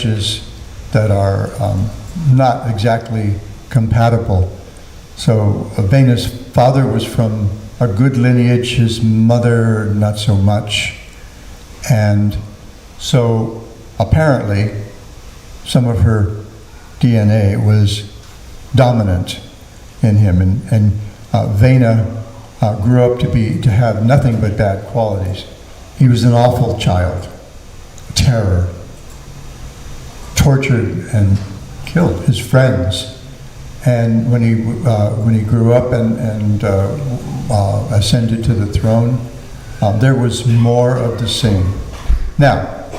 marriages that are not exactly compatible. So Vena's father was from a good lineage, his mother not so much. And so apparently some of her DNA was dominant in him. And Vena grew up to have nothing but bad qualities. He was an awful child, terror, tortured and killed his friends. And when he grew up and ascended to the throne, there was more of the same. Now,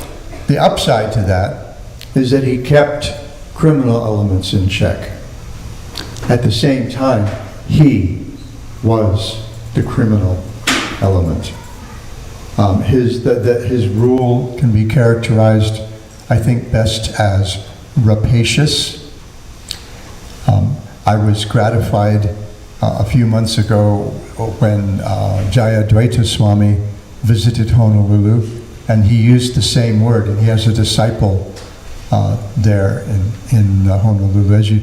the upside to that is that he kept criminal elements in check. At the same time, he was the criminal element. His rule can be characterized, I think, best as rapacious. I was gratified a few months ago when Jayadvaita Swami visited Honolulu, and he used the same word, and he has a disciple there in Honolulu. As you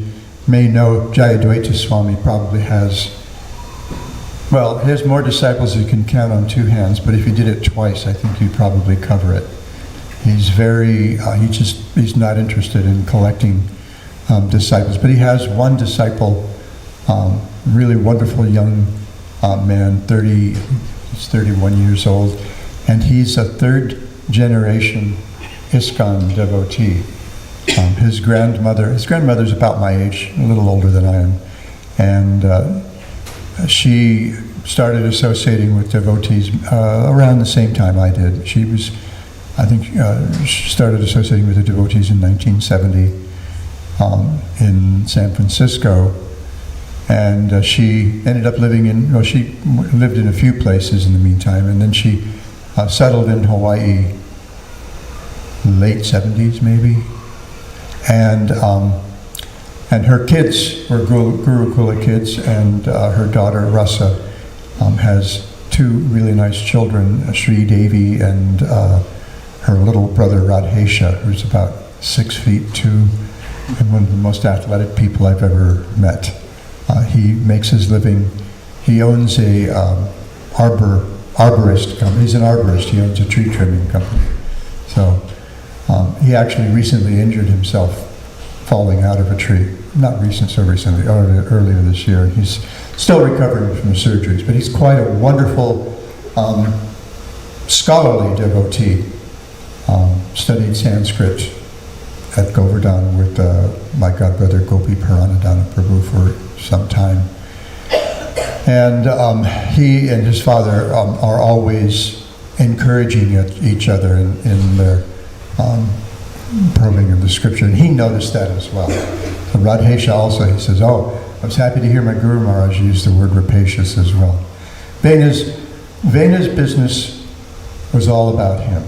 may know, Jayadvaita Swami probably has, well, he has more disciples than you can count on two hands, but if you did it twice, I think you'd probably cover it. He's very, he's not interested in collecting disciples, but he has one disciple, really wonderful young man, he's 31 years old, and he's a third generation ISKCON devotee. His grandmother's about my age, a little older than I am, and she started associating with devotees around the same time I did. She started associating with the devotees in 1970 in San Francisco, and she ended up she lived in a few places in the meantime, and then she settled in Hawaii, late 70s maybe, and her kids were Gurukula kids, and her daughter Rasa has two really nice children, Sri Devi and her little brother Radhesha, who's about 6'2", and one of the most athletic people I've ever met. He makes his living, he owns a arborist company. He's an arborist, he owns a tree trimming company. So he actually recently injured himself falling out of a tree. Not recently, earlier this year. He's still recovering from the surgeries, but he's quite a wonderful scholarly devotee. Studied Sanskrit at Govardhan with my godbrother Gopi Paranadhana Prabhu for some time. And he and his father are always encouraging each other in their probing of the scripture, and he noticed that as well. So Radhesha also, he says, "Oh, I was happy to hear my Guru Maharaj use the word rapacious as well." Vena's business was all about him.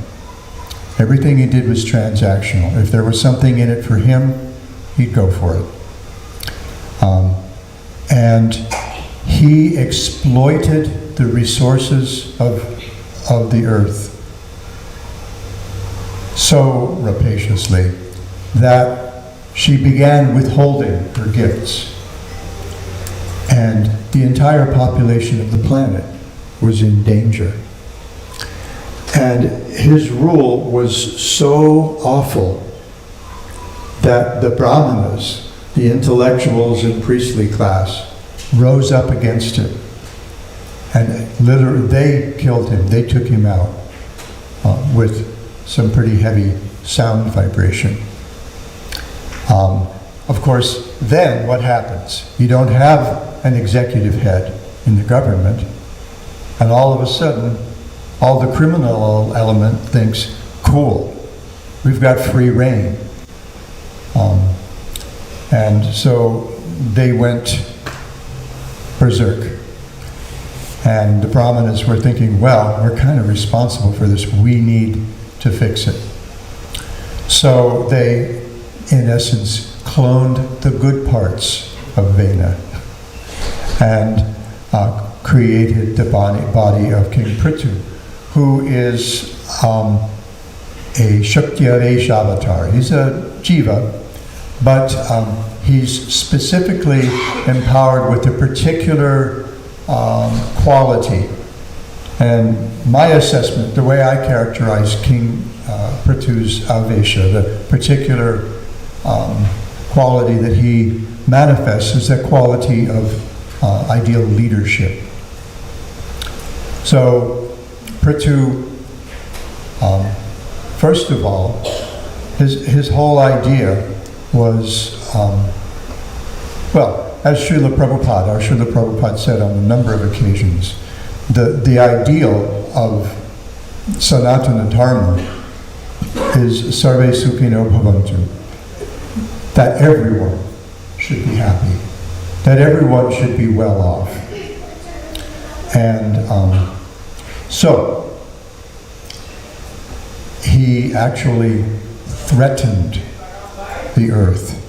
Everything he did was transactional. If there was something in it for him, he'd go for it. And he exploited the resources of the earth so rapaciously that she began withholding her gifts. And the entire population of the planet was in danger. And his rule was so awful that the Brahmanas, the intellectuals and priestly class, rose up against him. And literally, they killed him. They took him out with some pretty heavy sound vibration. Of course, then what happens? You don't have an executive head in the government, and all of a sudden, all the criminal element thinks, cool, we've got free reign. And so they went berserk. And the Brahmanas were thinking, well, we're kind of responsible for this. We need to fix it. So they, in essence, cloned the good parts of Vena and created the body of King Prithu, who is a Shakti-Avesh avatar. He's a jiva, but he's specifically empowered with a particular quality. And my assessment, the way I characterize King Prithu's Avesha, the particular quality that he manifests, is that quality of ideal leadership. So Prithu, first of all, his whole idea was, well, as Srila Prabhupada, our Srila Prabhupada said on a number of occasions, the ideal of Sanatana Dharma is Sarve Sukhino Bhavantu, that everyone should be happy, that everyone should be well off. And so he actually threatened the earth,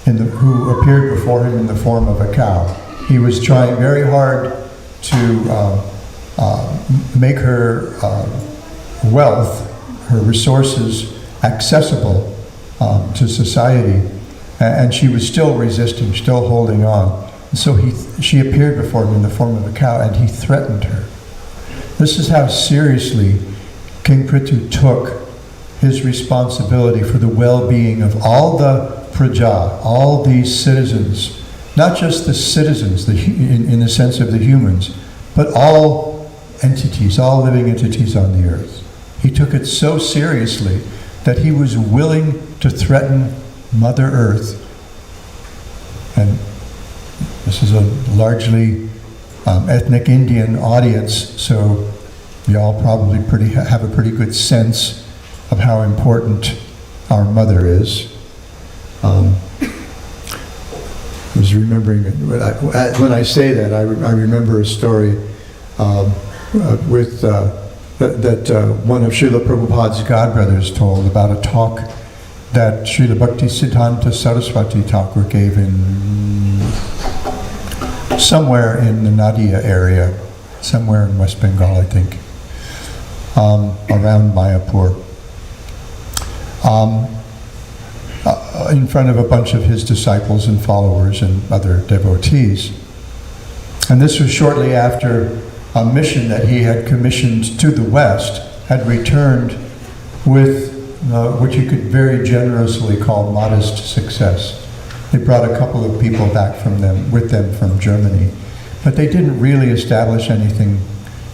who appeared before him in the form of a cow. He was trying very hard to make her wealth, her resources, accessible to society, and she was still resisting, still holding on. And so she appeared before him in the form of a cow, and he threatened her. This is how seriously King Prithu took his responsibility for the well-being of all the praja, all these citizens, not just the citizens in the sense of the humans, but all entities, all living entities on the earth. He took it so seriously that he was willing to threaten Mother Earth. And this is a largely ethnic Indian audience, so you all probably have a pretty good sense of how important our mother is. I was remembering, when I say that, I remember a story that one of Srila Prabhupada's godbrothers told about a talk that Srila Bhaktisiddhanta Saraswati Thakur gave in somewhere in the Nadia area, somewhere in West Bengal, I think, around Mayapur, in front of a bunch of his disciples and followers and other devotees. And this was shortly after a mission that he had commissioned to the West had returned with what you could very generously call modest success. They brought a couple of people back with them from Germany, but they didn't really establish anything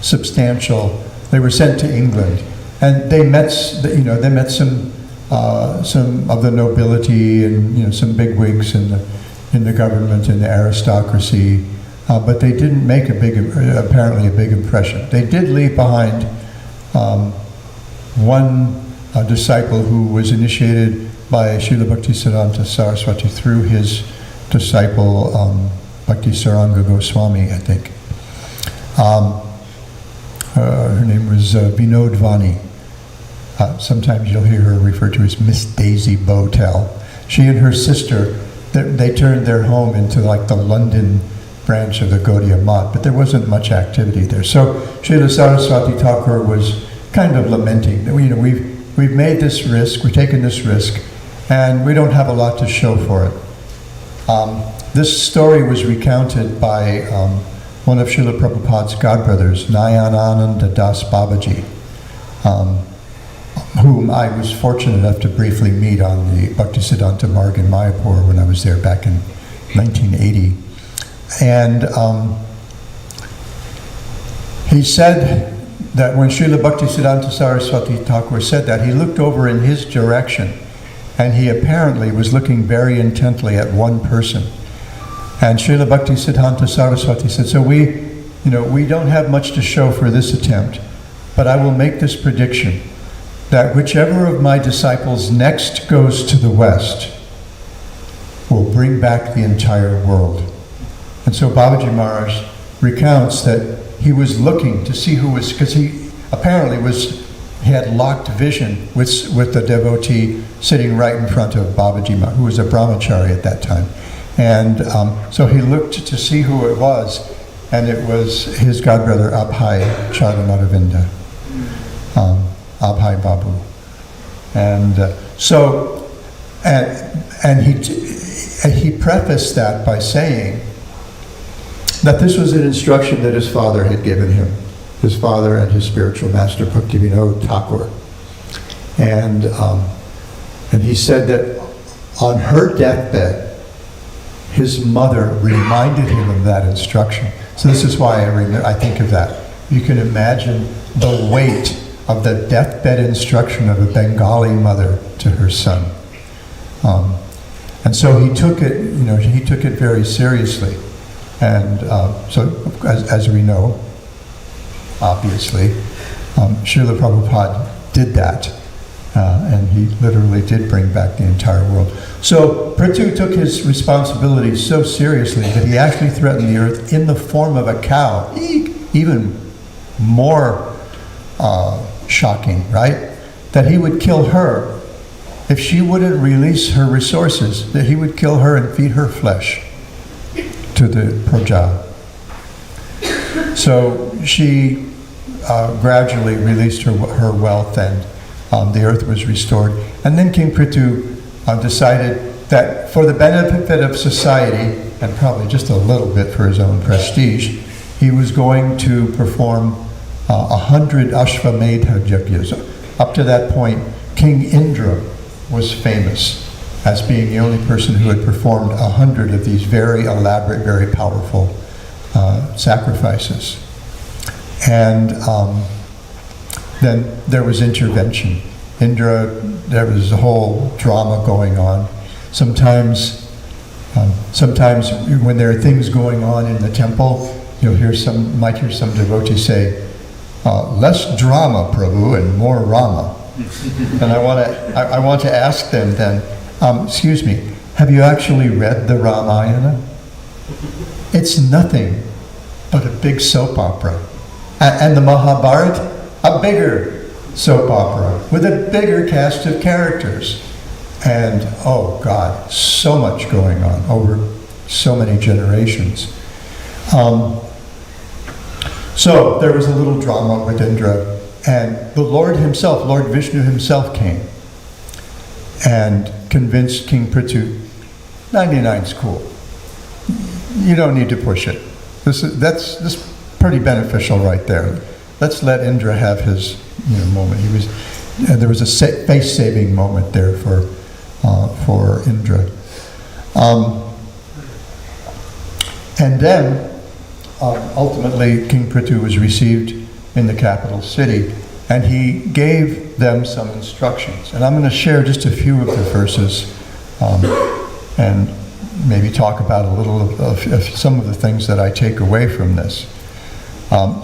substantial. They were sent to England, and they met some of the nobility and some bigwigs in the government and the aristocracy, but they didn't make apparently a big impression. They did leave behind one disciple who was initiated by Srila Bhaktisiddhanta Saraswati through his disciple Bhakti Saranga Goswami, I think. Her name was Vinod Vani. Sometimes you'll hear her referred to as Miss Daisy Botel. She and her sister, they turned their home into like the London branch of the Gaudiya Math, but there wasn't much activity there. So Srila Saraswati Thakur was kind of lamenting that we've made this risk, we've taken this risk, and we don't have a lot to show for it. This story was recounted by one of Srila Prabhupada's godbrothers, Nayanananda Das Babaji, whom I was fortunate enough to briefly meet on the Bhaktisiddhanta Marg in Mayapur when I was there back in 1980. And he said that when Srila Bhaktisiddhanta Saraswati Thakur said that, he looked over in his direction, and he apparently was looking very intently at one person. And Srila Bhaktisiddhanta Saraswati said, so we don't have much to show for this attempt, but I will make this prediction, that whichever of my disciples next goes to the West will bring back the entire world. And so Babaji Maharaj recounts that he was looking to see who was, because he apparently he had locked vision with the devotee sitting right in front of Babaji Maharaj, who was a brahmachari at that time. And so he looked to see who it was, and it was his godbrother Abhay Charanaravinda. Abhay Babu, And he prefaced that by saying that this was an instruction that his father had given him, his father and his spiritual master, Bhaktivinoda Thakur. And he said that on her deathbed, his mother reminded him of that instruction. So this is why I think of that. You can imagine the weight of the deathbed instruction of a Bengali mother to her son. And so he took it very seriously. And so, as we know, obviously, Srila Prabhupada did that. And he literally did bring back the entire world. So Prithu took his responsibility so seriously that he actually threatened the earth in the form of a cow. Even more shocking, right? That he would kill her if she wouldn't release her resources, that he would kill her and feed her flesh to the praja. So she gradually released her wealth, and the earth was restored. And then King Prithu decided that for the benefit of society, and probably just a little bit for his own prestige, he was going to perform 100 Ashramedha yajnas. Up to that point, King Indra was famous as being the only person who had performed 100 of these very elaborate, very powerful sacrifices. And then there was intervention. Indra, there was a whole drama going on. Sometimes when there are things going on in the temple, might hear some devotee say, less drama, Prabhu, and more Rama. And I want to ask them then, excuse me, have you actually read the Ramayana? It's nothing but a big soap opera. And the Mahabharata, a bigger soap opera with a bigger cast of characters. And, oh God, so much going on over so many generations. So there was a little drama with Indra, and the Lord himself, Lord Vishnu himself, came and convinced King Prithu, 99's cool. You don't need to push it. That's pretty beneficial right there. Let's let Indra have his moment. There was a face-saving moment there for Indra. And then ultimately, King Prithu was received in the capital city, and he gave them some instructions. And I'm going to share just a few of the verses and maybe talk about a little of some of the things that I take away from this.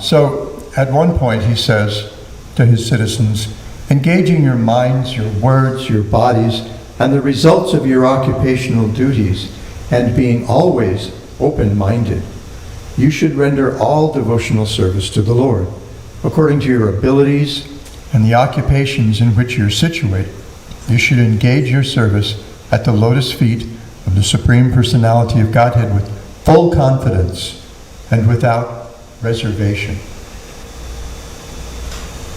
So at one point he says to his citizens, engaging your minds, your words, your bodies, and the results of your occupational duties, and being always open-minded, you should render all devotional service to the Lord, according to your abilities and the occupations in which you're situated. You should engage your service at the lotus feet of the Supreme Personality of Godhead with full confidence and without reservation.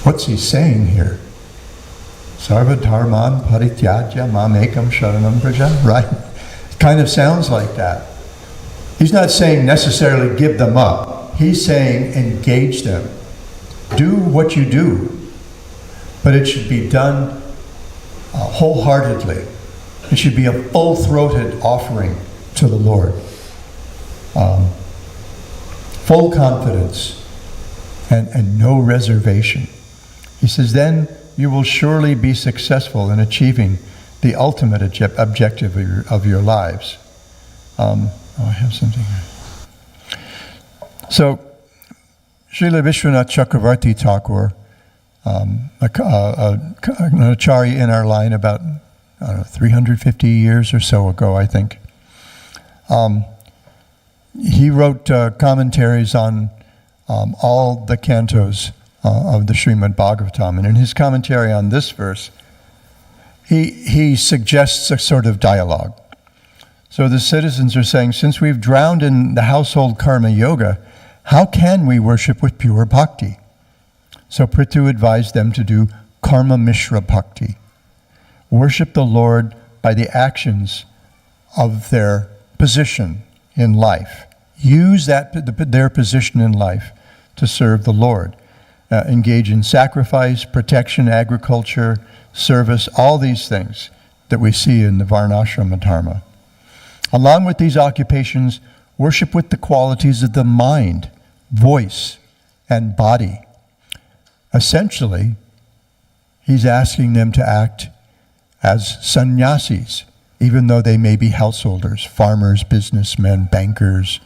What's he saying here? Sarva dharman parityajya mamekam sharanam braja, right? It kind of sounds like that. He's not saying necessarily give them up. He's saying engage them. Do what you do, but it should be done wholeheartedly. It should be a full-throated offering to the Lord. Full confidence and no reservation. He says, then you will surely be successful in achieving the ultimate objective of your lives. I have something here. So, Srila Vishwanath Chakravarti Thakur, an acharya in our line about 350 years or so ago, I think. He wrote commentaries on all the cantos of the Srimad Bhagavatam. And in his commentary on this verse, he suggests a sort of dialogue. So the citizens are saying, since we've drowned in the household karma yoga, how can we worship with pure bhakti? So Prithu advised them to do karma mishra bhakti. worship the Lord by the actions of their position in life. Use their position in life to serve the Lord. Engage in sacrifice, protection, agriculture, service, all these things that we see in the Varnashrama Dharma. Along with these occupations, worship with the qualities of the mind, voice, and body. Essentially, he's asking them to act as sannyasis, even though they may be householders, farmers, businessmen, bankers,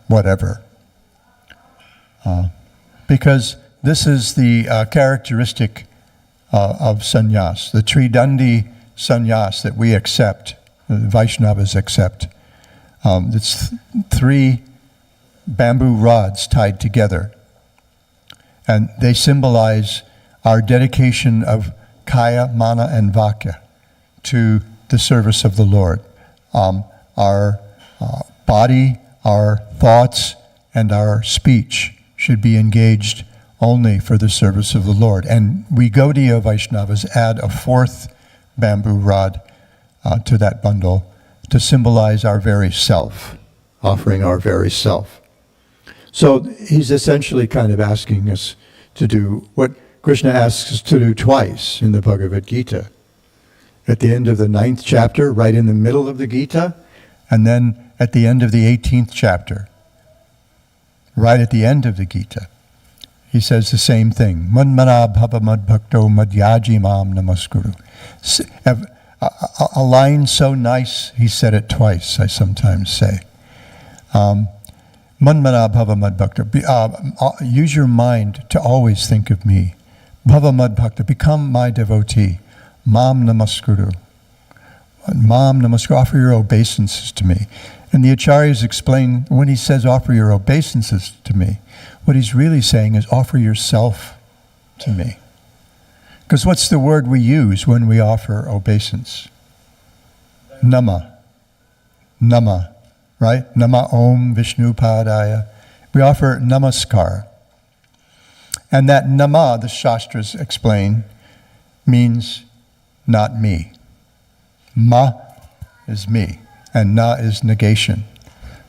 whatever. Because this is the characteristic of sannyas, the Tridandi sannyas that we accept, the Vaishnavas accept. It's 3 bamboo rods tied together. And they symbolize our dedication of kaya, mana, and vakya to the service of the Lord. Our body, our thoughts, and our speech should be engaged only for the service of the Lord. And we Gaudiya Vaishnavas add a 4th bamboo rod to that bundle to symbolize our very self, offering our very self. So he's essentially kind of asking us to do what Krishna asks us to do twice in the Bhagavad Gita. At the end of the 9th chapter, right in the middle of the Gita, and then at the end of the 18th chapter, right at the end of the Gita, he says the same thing. Manmana bhava madbhakto madhyaji mam namaskuru. A line so nice, he said it twice, I sometimes say. Manmana bhava madbhakta. Use your mind to always think of me. Bhava madbhakta. Become my devotee. Mam namaskuru. Mam namaskuru. Offer your obeisances to me. And the acharyas explain, when he says offer your obeisances to me, what he's really saying is offer yourself to me. Because what's the word we use when we offer obeisance? Nama. Nama. Right? Nama Om Vishnu Padaya. We offer namaskar. And that nama, the Shastras explain, means not me. Ma is me, and na is negation.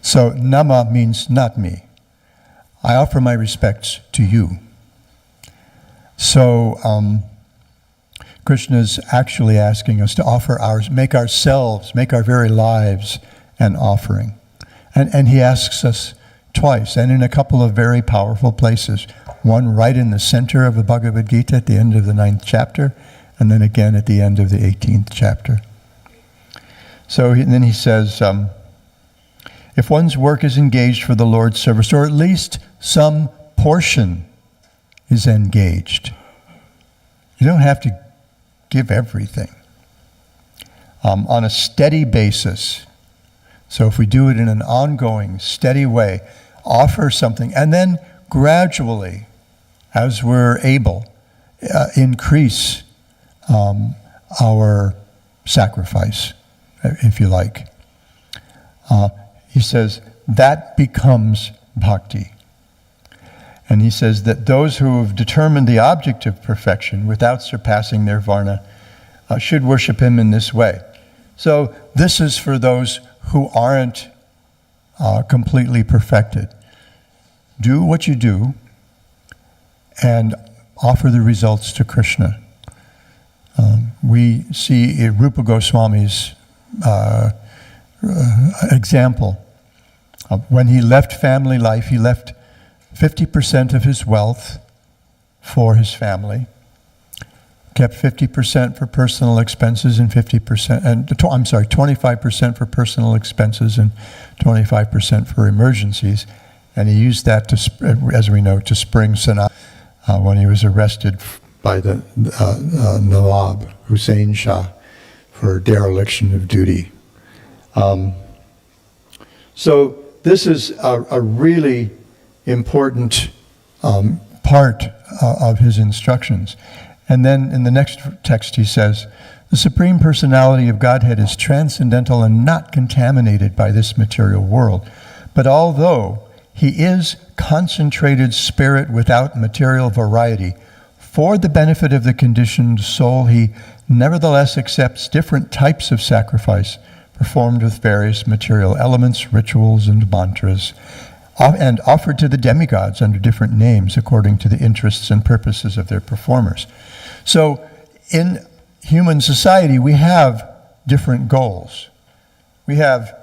So nama means not me. I offer my respects to you. So Krishna's actually asking us to offer make our very lives an offering. And he asks us twice, and in a couple of very powerful places. One right in the center of the Bhagavad Gita at the end of the 9th chapter, and then again at the end of the 18th chapter. So then he says, if one's work is engaged for the Lord's service, or at least some portion is engaged, you don't have to give everything. On a steady basis. So if we do it in an ongoing, steady way, offer something, and then gradually, as we're able, increase our sacrifice, if you like. He says, that becomes bhakti. And he says that those who have determined the object of perfection without surpassing their varna should worship him in this way. So this is for those who aren't completely perfected. Do what you do and offer the results to Krishna. We see Rupa Goswami's example. When he left family life, he left 50% of his wealth for his family, kept 50% for personal expenses and 25% for personal expenses and 25% for emergencies. And he used that to, as we know, to spring Sanat when he was arrested by the Nawab, Hussein Shah, for dereliction of duty. So this is a really important part of his instructions. And then in the next text he says, the Supreme Personality of Godhead is transcendental and not contaminated by this material world. But although he is concentrated spirit without material variety, for the benefit of the conditioned soul, he nevertheless accepts different types of sacrifice performed with various material elements, rituals, and mantras, and offered to the demigods under different names according to the interests and purposes of their performers. So in human society, we have different goals. We have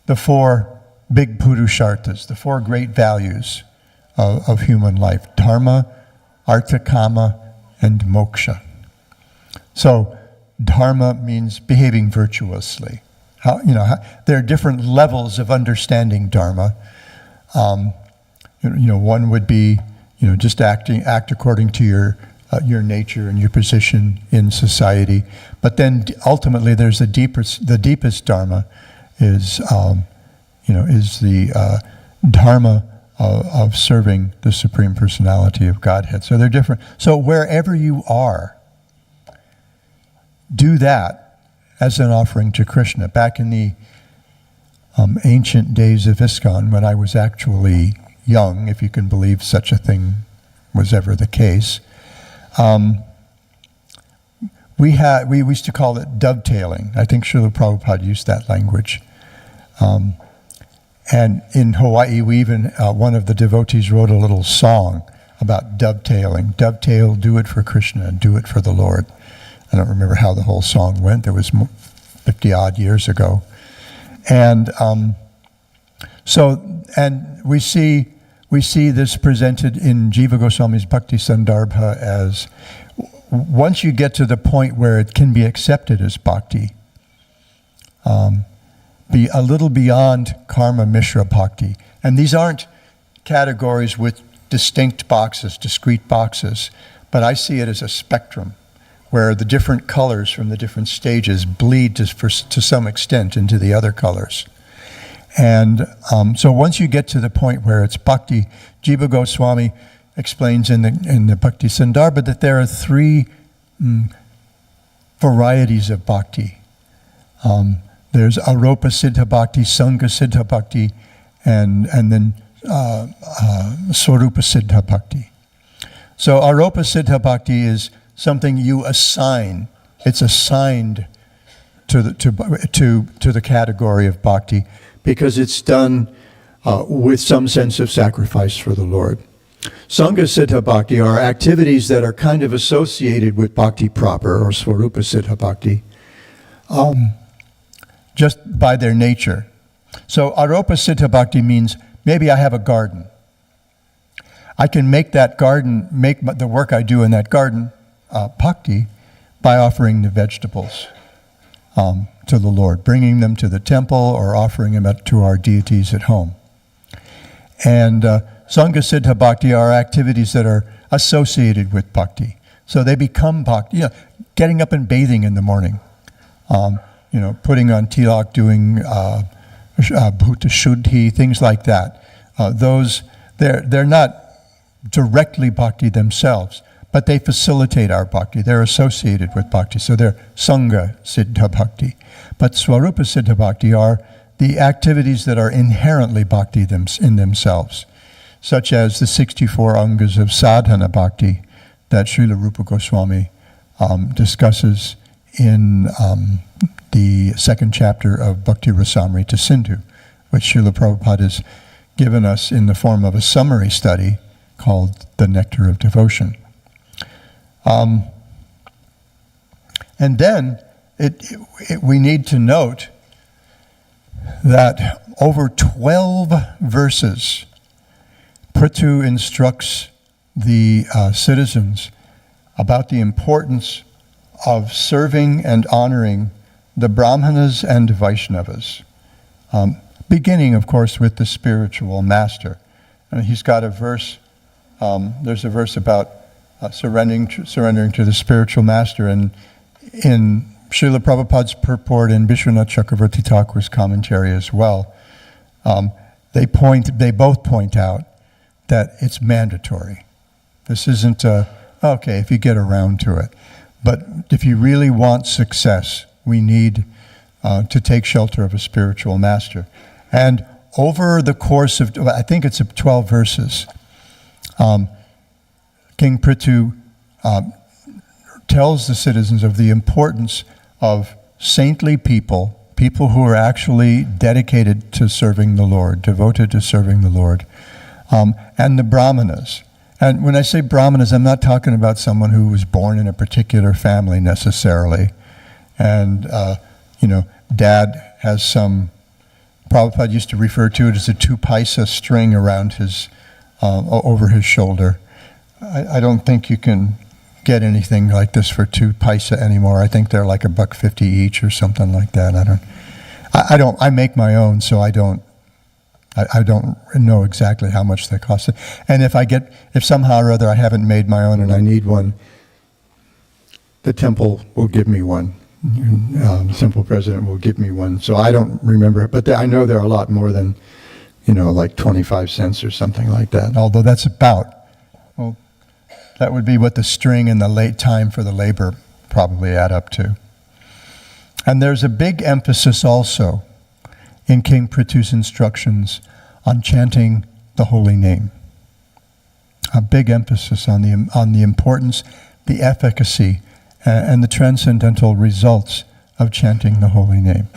the four big purusharthas, the four great values of human life: dharma, artha, kama, and moksha. So dharma means behaving virtuously. There are different levels of understanding dharma. One would be, just act according to your nature and your position in society. But then ultimately, there's the deepest dharma is the dharma of serving the Supreme Personality of Godhead. So they're different. So wherever you are, do that as an offering to Krishna. Back in the ancient days of ISKCON, when I was actually young, if you can believe such a thing was ever the case, we used to call it dovetailing. I think Srila Prabhupada used that language. And in Hawaii, one of the devotees wrote a little song about dovetailing. Dovetail, do it for Krishna, and do it for the Lord. I don't remember how the whole song went. There was 50-odd years ago. And we see this presented in Jiva Goswami's Bhakti Sandarbha as, once you get to the point where it can be accepted as bhakti, be a little beyond karma mishra bhakti. And these aren't categories with distinct boxes, discrete boxes, but I see it as a spectrum where the different colors from the different stages bleed to some extent into the other colors. And so once you get to the point where it's bhakti, Jiva Goswami explains in the Bhakti Sandarbha that there are three varieties of bhakti. There's Aropa Siddha Bhakti, Sangha Siddha Bhakti, and then Swarupa Siddha Bhakti. So Aropa Siddha Bhakti is something you assign. It's assigned to the category of bhakti because it's done with some sense of sacrifice for the Lord. Sangha Siddha Bhakti are activities that are kind of associated with bhakti proper, or Swarupa Siddha Bhakti, just by their nature. So Aropa Siddha Bhakti means maybe I have a garden. I can make that garden, make the work I do in that garden bhakti by offering the vegetables to the Lord, bringing them to the temple or offering them to our deities at home. And Sangha Siddha Bhakti are activities that are associated with bhakti. So they become bhakti. Getting up and bathing in the morning, putting on tilak, doing bhuta shuddhi, things like that. They're not directly bhakti themselves, but they facilitate our bhakti. They're associated with bhakti, so they're Sangha Siddha Bhakti. But Swarupa Siddha Bhakti are the activities that are inherently bhakti in themselves, such as the 64 angas of sadhana bhakti that Srila Rupa Goswami discusses in the second chapter of Bhakti Rasamrita Sindhu, which Srila Prabhupada has given us in the form of a summary study called The Nectar of Devotion. And then we need to note that over 12 verses, Prithu instructs the citizens about the importance of serving and honoring the Brahmanas and Vaishnavas, beginning, of course, with the spiritual master. And he's got a verse, there's a verse about surrendering to the spiritual master, and in Srila Prabhupada's purport and Vishwanath Chakravarti Thakur's commentary as well, they both point out that it's mandatory. This isn't okay if you get around to it. But if you really want success, we need to take shelter of a spiritual master. And over the course of, I think it's 12 verses, King Prithu tells the citizens of the importance of saintly people, people who are actually dedicated to serving the Lord, devoted to serving the Lord, and the brahmanas. And when I say brahmanas, I'm not talking about someone who was born in a particular family necessarily. And, dad has some, Prabhupada used to refer to it as a 2-paisa string around his, over his shoulder. I don't think you can get anything like this for 2 paisa anymore. I think they're like $1.50 each or something like that. I make my own, so I don't know exactly how much they cost. And if somehow or other I haven't made my own and I need one, the temple will give me one. Simple President will give me one. So I don't remember it, but I know they're a lot more than, like 25 cents or something like that. Although that's that would be what the string and the late time for the labor probably add up to. And there's a big emphasis also in King Prithu's instructions on chanting the holy name. A big emphasis on the importance, the efficacy, and the transcendental results of chanting the holy name.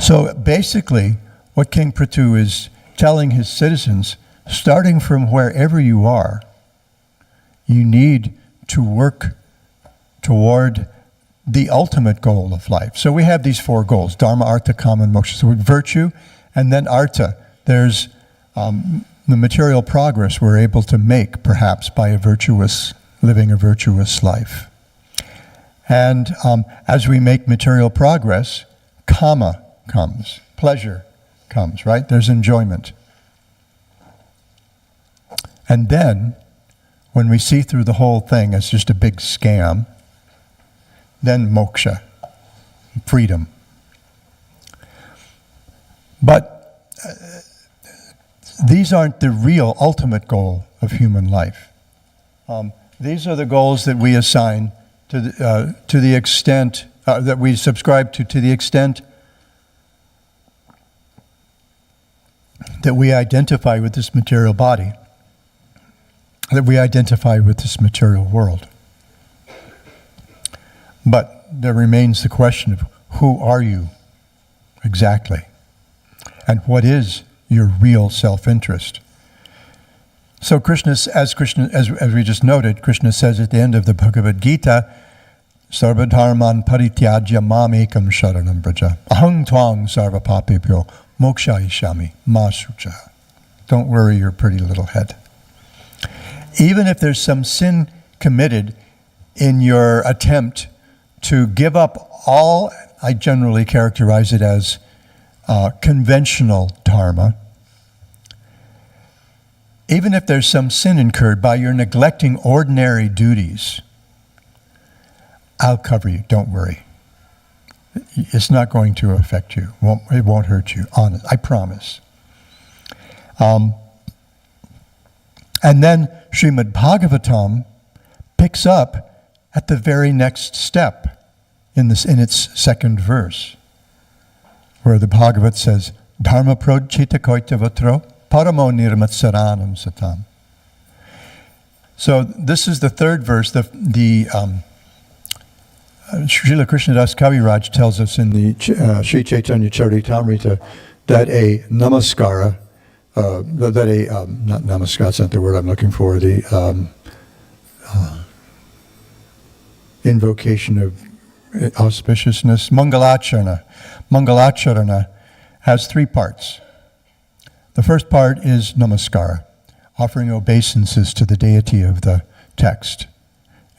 So basically, what King Prithu is telling his citizens, starting from wherever you are, you need to work toward the ultimate goal of life. So we have these 4 goals: Dharma, Artha, Kama, and Moksha. So virtue, and then Artha. There's the material progress we're able to make, perhaps, by living a virtuous life. And as we make material progress, Kama comes, pleasure comes, right? There's enjoyment. And then, when we see through the whole thing as just a big scam, then moksha, freedom. But these aren't the real ultimate goal of human life. These are the goals that we assign to the extent that we subscribe to the extent that we identify with this material body, that we identify with this material world. But there remains the question of who are you exactly? And what is your real self-interest? So as we just noted, Krishna says at the end of the Bhagavad Gita, Sarva dharman parityajya mamekam sharanam braja. Aham tvang sarva papebhyo mokshayishami ma sucha. Don't worry your pretty little head. Even if there's some sin committed in your attempt to give up all, I generally characterize it as conventional dharma, even if there's some sin incurred by your neglecting ordinary duties, I'll cover you, don't worry. It's not going to affect you. It won't hurt you, honest, I promise. And then Srimad Bhagavatam picks up at the very next step in its second verse, where the Bhagavat says, Dharma prodchita koitavatro paramo nirmatsaranam satam. So this is the third verse. Srila Krishnadas Kaviraj tells us in the Sri Chaitanya Charitamrita that a namaskara, not namaskar, that's not the word I'm looking for, the invocation of auspiciousness, Mangalacharana has 3 parts. The first part is namaskara, offering obeisances to the deity of the text.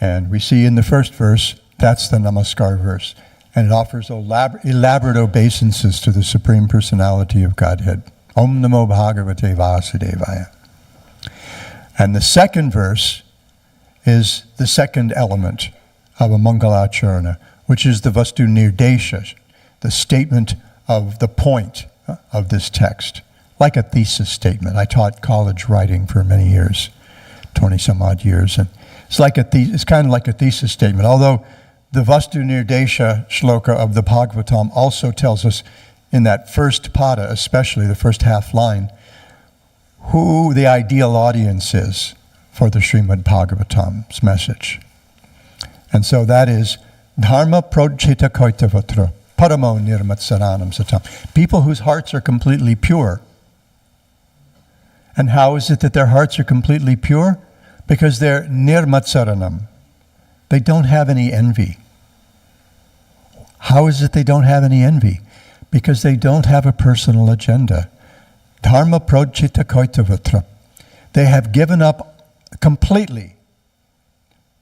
And we see in the first verse, that's the namaskar verse. And it offers elaborate obeisances to the Supreme Personality of Godhead. Om Namo Bhagavate Vasudevaya. And the second verse is the second element of a Mangalacharana, which is the Vastu Nirdesha, the statement of the point of this text, like a thesis statement. I taught college writing for many years, 20 some odd years, and it's kind of like a thesis statement, although the Vastu Nirdesha shloka of the Bhagavatam also tells us in that first pada, especially the first half line, who the ideal audience is for the Srimad Bhagavatam's message. And so that is dharma prodchita koitavatra, paramo nirmatsaranam satam. People whose hearts are completely pure. And how is it that their hearts are completely pure? Because they're nirmatsaranam. They don't have any envy. How is it they don't have any envy? Because they don't have a personal agenda. Dharma prodchita koitavatra. They have given up completely.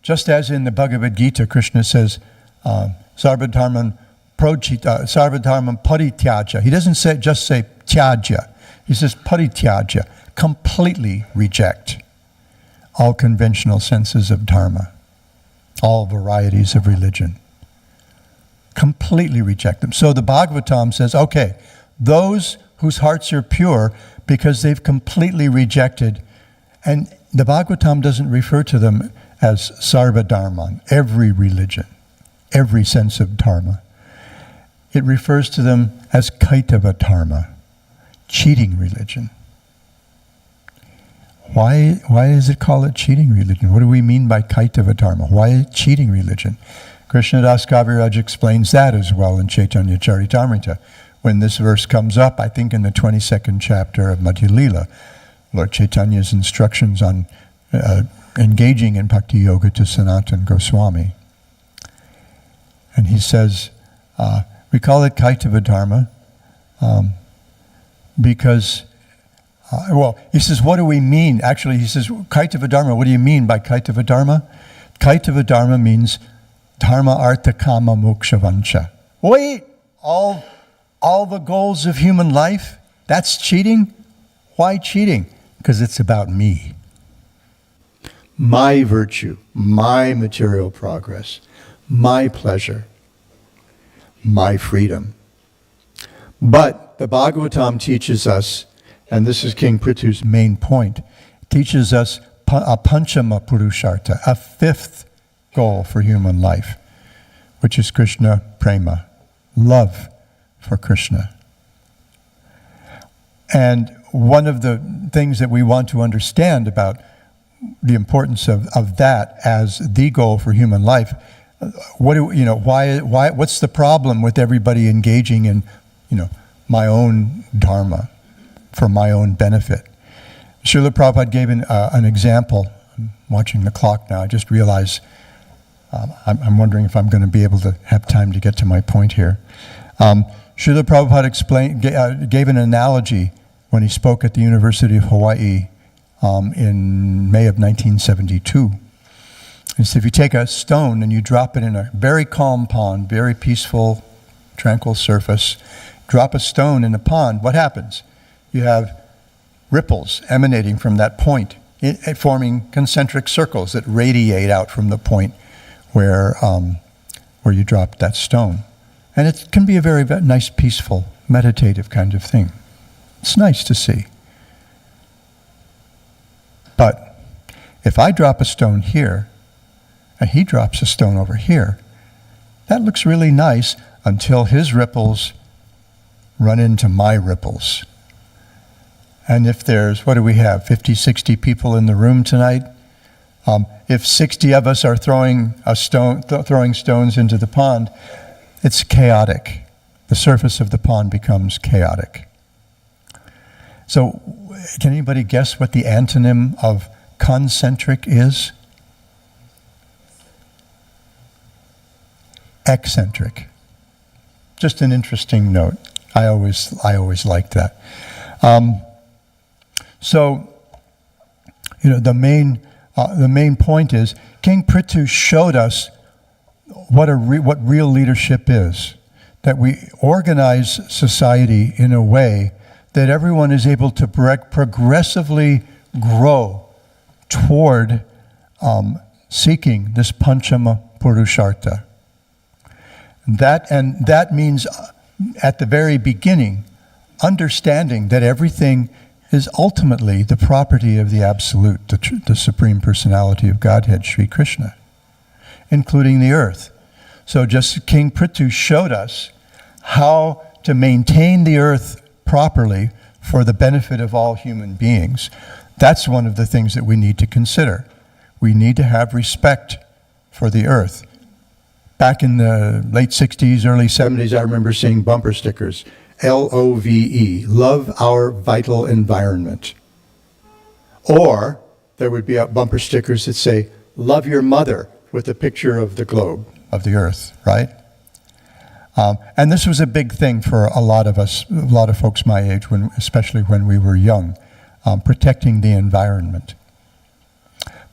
Just as in the Bhagavad Gita, Krishna says, sarvadharman parityaja. He doesn't just say tyaja. He says parityaja. Completely reject all conventional senses of dharma, all varieties of religion. Completely reject them. So the Bhagavatam says, okay, those whose hearts are pure because they've completely rejected, and the Bhagavatam doesn't refer to them as sarva dharman, every religion, every sense of dharma. It refers to them as kaitava dharma, cheating religion. Why is it called a cheating religion? What do we mean by kaitava dharma? Why cheating religion? Krishnadas Kaviraj explains that as well in Chaitanya Charitamrita. When this verse comes up, I think in the 22nd chapter of Madhya Lila, Lord Chaitanya's instructions on engaging in bhakti yoga to Sanatana Goswami. And he says, we call it kaitava dharma because, he says, what do we mean? Actually, he says, kaitava dharma, what do you mean by kaitava dharma? Kaitava dharma means dharma artha kama moksha vancha. Wait, all the goals of human life, that's cheating? Why cheating? Because it's about me. My virtue, my material progress, my pleasure, my freedom. But the Bhagavatam teaches us, and this is King Prithu's main point, teaches us a panchama purushartha, a fifth goal for human life, which is Krishna prema, love for Krishna. And one of the things that we want to understand about the importance of that as the goal for human life, what's the problem with everybody engaging in, my own dharma for my own benefit? Srila Prabhupada gave an example. I'm watching the clock now. I just realized I'm wondering if I'm going to be able to have time to get to my point here. Srila Prabhupada gave an analogy when he spoke at the University of Hawaii in May of 1972. He said, if you take a stone and you drop it in a very calm pond, very peaceful, tranquil surface, drop a stone in a pond, what happens? You have ripples emanating from that point, forming concentric circles that radiate out from the point where you dropped that stone. And it can be a very nice, peaceful, meditative kind of thing. It's nice to see. But if I drop a stone here, and he drops a stone over here, that looks really nice until his ripples run into my ripples. And if there's, 50, 60 people in the room tonight? If 60 of us are throwing stones into the pond, it's chaotic. The surface of the pond becomes chaotic. So, can anybody guess what the antonym of concentric is? Eccentric. Just an interesting note. I always liked that. The main point is King Prithu showed us what real leadership is. That we organize society in a way that everyone is able to progressively grow toward seeking this Panchama Purushartha. That means, at the very beginning, understanding that everything is ultimately the property of the Absolute, the Supreme Personality of Godhead, Sri Krishna, including the earth. So just King Prithu showed us how to maintain the earth properly for the benefit of all human beings. That's one of the things that we need to consider. We need to have respect for the earth. Back in the late 60s, early 70s, I remember seeing bumper stickers. LOVE, love our vital environment. Or there would be bumper stickers that say, love your mother, with a picture of the globe, of the earth, right? And this was a big thing for a lot of us, a lot of folks my age, especially when we were young, protecting the environment.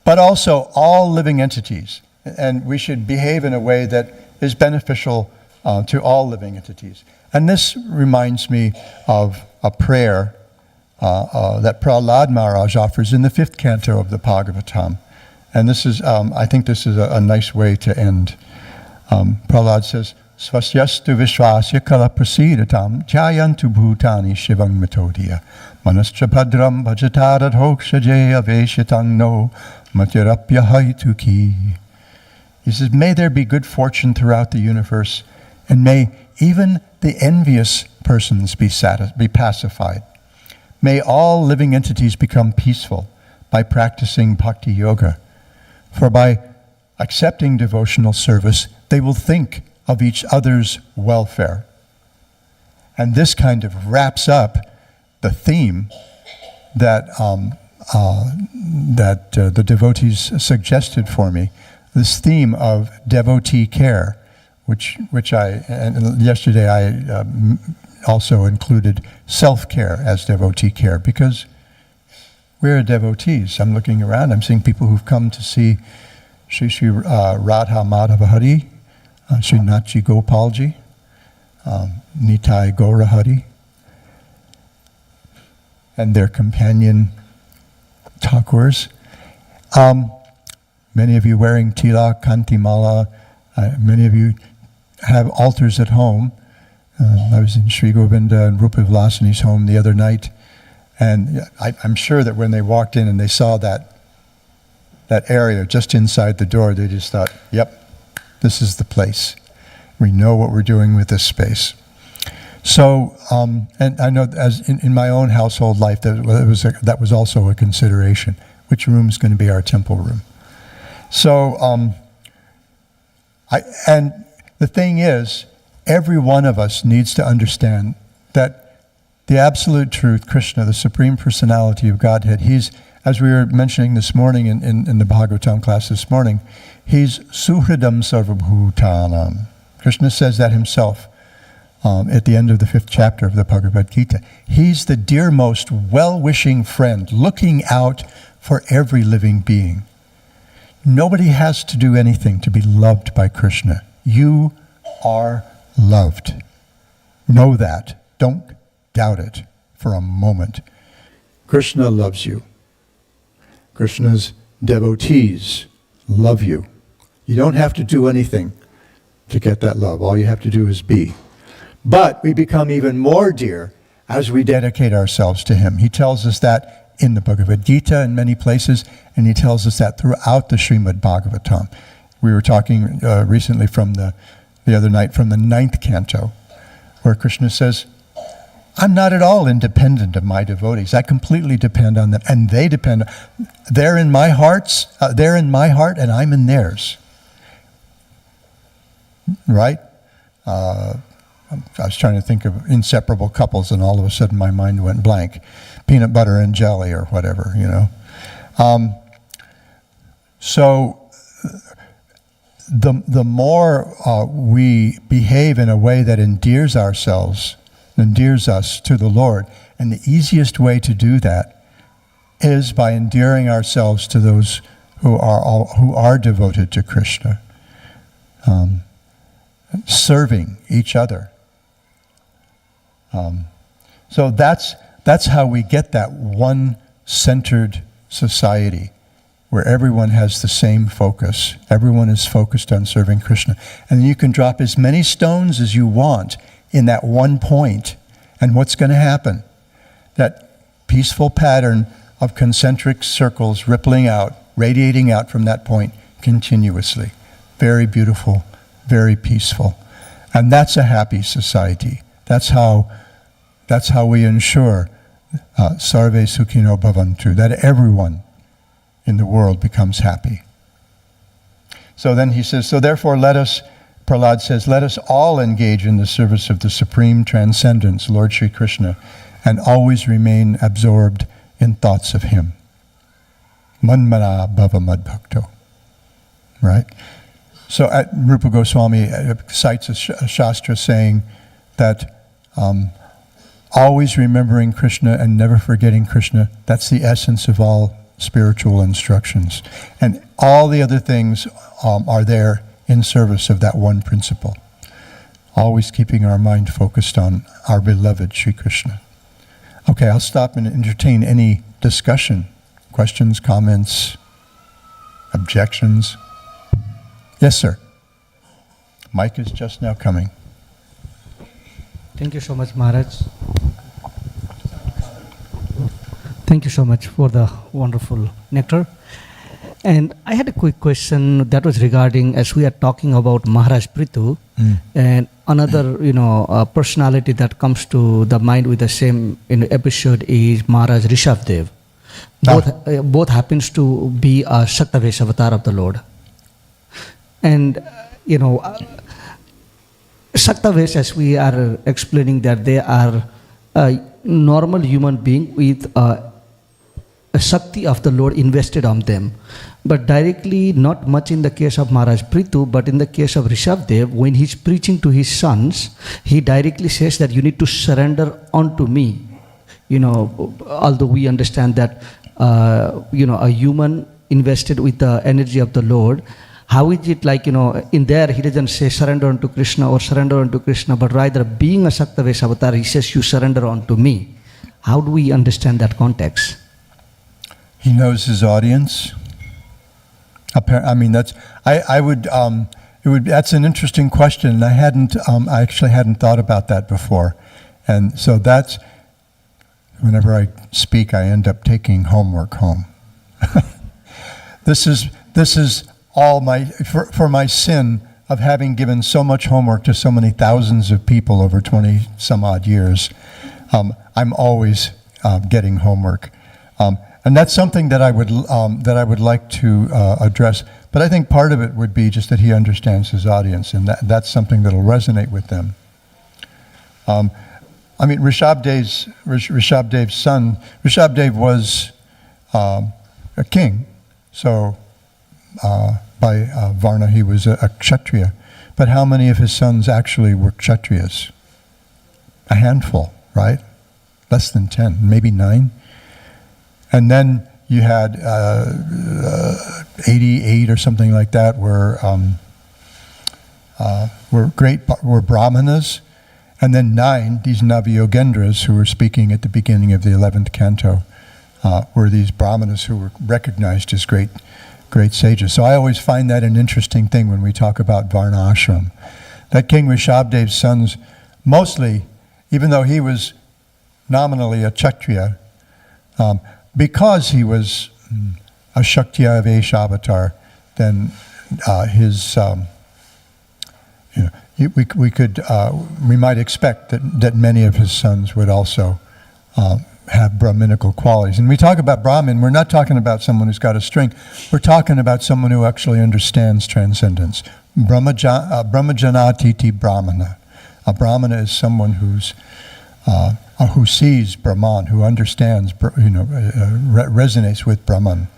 But also all living entities. And we should behave in a way that is beneficial to all living entities. And this reminds me of a prayer that Prahlad Maharaj offers in the 5th canto of the Bhagavatam. And this is, I think this is a nice way to end. Prahlad says, Svasyastu vishvasya kala prasidatam jayantu bhutani shivang metodiya manascha bhadram bhajatarad hokshaje aveshatang no matirapya haituki. He says, may there be good fortune throughout the universe, and may even the envious persons be pacified. May all living entities become peaceful by practicing bhakti yoga. For by accepting devotional service, they will think of each other's welfare. And this kind of wraps up the theme that the devotees suggested for me, this theme of devotee care, which and yesterday I also included self-care as devotee care, because we're devotees. I'm looking around, I'm seeing people who've come to see Sri Radha Madhava Hari, Sri Nachi Gopalji, Nitai Gaura Hari, and their companion Thakurs. Many of you wearing tilak, kanti mala. Many of you have altars at home. I was in Sri Govinda and Rupa Vilasini's home the other night, and I'm sure that when they walked in and they saw that area just inside the door, they just thought, yep, this is the place. We know what we're doing with this space. So, and I know as in my own household life, that was also a consideration. Which room is going to be our temple room? So, and the thing is, every one of us needs to understand that the absolute truth, Krishna, the Supreme Personality of Godhead, he's, as we were mentioning this morning in the Bhagavatam class this morning, he's Suhridam Sarvabhutanam. Krishna says that himself at the end of the 5th chapter of the Bhagavad Gita. He's the dearmost, well-wishing friend, looking out for every living being. Nobody has to do anything to be loved by Krishna. You are loved. Know that. Don't doubt it for a moment. Krishna loves you. Krishna's devotees love you. You don't have to do anything to get that love. All you have to do is be. But we become even more dear as we dedicate ourselves to him. He tells us that in the Bhagavad Gita in many places, and he tells us that throughout the Srimad Bhagavatam. We were talking recently from the other night from the 9th canto, where Krishna says, I'm not at all independent of my devotees. I completely depend on them, and they depend. They're in my heart, and I'm in theirs. Right? I was trying to think of inseparable couples, and all of a sudden my mind went blank. Peanut butter and jelly, or whatever, you know. So the more we behave in a way that endears us to the Lord, and the easiest way to do that is by endearing ourselves to those who are devoted to Krishna, serving each other. So that's how we get that one-centered society where everyone has the same focus. Everyone is focused on serving Krishna. And you can drop as many stones as you want in that one point. And what's going to happen? That peaceful pattern of concentric circles rippling out, radiating out from that point continuously. Very beautiful, very peaceful. And that's a happy society. That's how we ensure sarve sukhino bhavantu, that everyone in the world becomes happy. So then he says, so therefore let us Prahlad says, let us all engage in the service of the Supreme Transcendence, Lord Sri Krishna, and always remain absorbed in thoughts of Him. Manmana bhava madbhakto. Right? So Rupa Goswami cites a Shastra saying that always remembering Krishna and never forgetting Krishna, that's the essence of all spiritual instructions. And all the other things are there in service of that one principle. Always keeping our mind focused on our beloved Sri Krishna. Okay, I'll stop and entertain any discussion, questions, comments, objections. Yes, sir. Mike is just now coming. Thank you so much, Maharaj. Thank you so much for the wonderful nectar. And I had a quick question that was regarding, as we are talking about Maharaj Prithu, and another, personality that comes to the mind with the same episode is Maharaj Rishabdev. Both happens to be a Shaktavesh avatar of the Lord. And, Shaktavesh, as we are explaining, that they are a normal human being with a Shakti of the Lord invested on them. But directly, not much in the case of Maharaj Prithu, but in the case of Rishabdev, when he's preaching to his sons, he directly says that you need to surrender unto me. Although we understand that, a human invested with the energy of the Lord, how is it like, in there he doesn't say surrender unto Krishna or surrender unto Krishna, but rather being a Shaktavesh avatar, he says you surrender unto me. How do we understand that context? He knows his audience. That's an interesting question. I actually hadn't thought about that before. And so that's, whenever I speak, I end up taking homework home. This is all for my sin of having given so much homework to so many thousands of people over 20 some odd years. I'm always getting homework. And that's something that I would like to address. But I think part of it would be just that he understands his audience, and that's something that will resonate with them. Rishabdev's son, Rishabdev was a king, so by Varna he was a Kshatriya. But how many of his sons actually were Kshatriyas? A handful, right? Less than 10, maybe 9. And then you had 88 or something like that were brahmanas, and then 9, these Naviyogendras who were speaking at the beginning of the 11th canto, were these brahmanas who were recognized as great sages. So I always find that an interesting thing when we talk about Varna Ashram. That King Rishabdev's sons, mostly, even though he was nominally a Kshatriya, because he was a Shaktiyavesh avatar, then we might expect that many of his sons would also have Brahminical qualities. And we talk about Brahmin, we're not talking about someone who's got a string. We're talking about someone who actually understands transcendence. Brahmajanatiti Brahmana. A Brahmana is someone who sees Brahman, who understands, resonates with Brahman.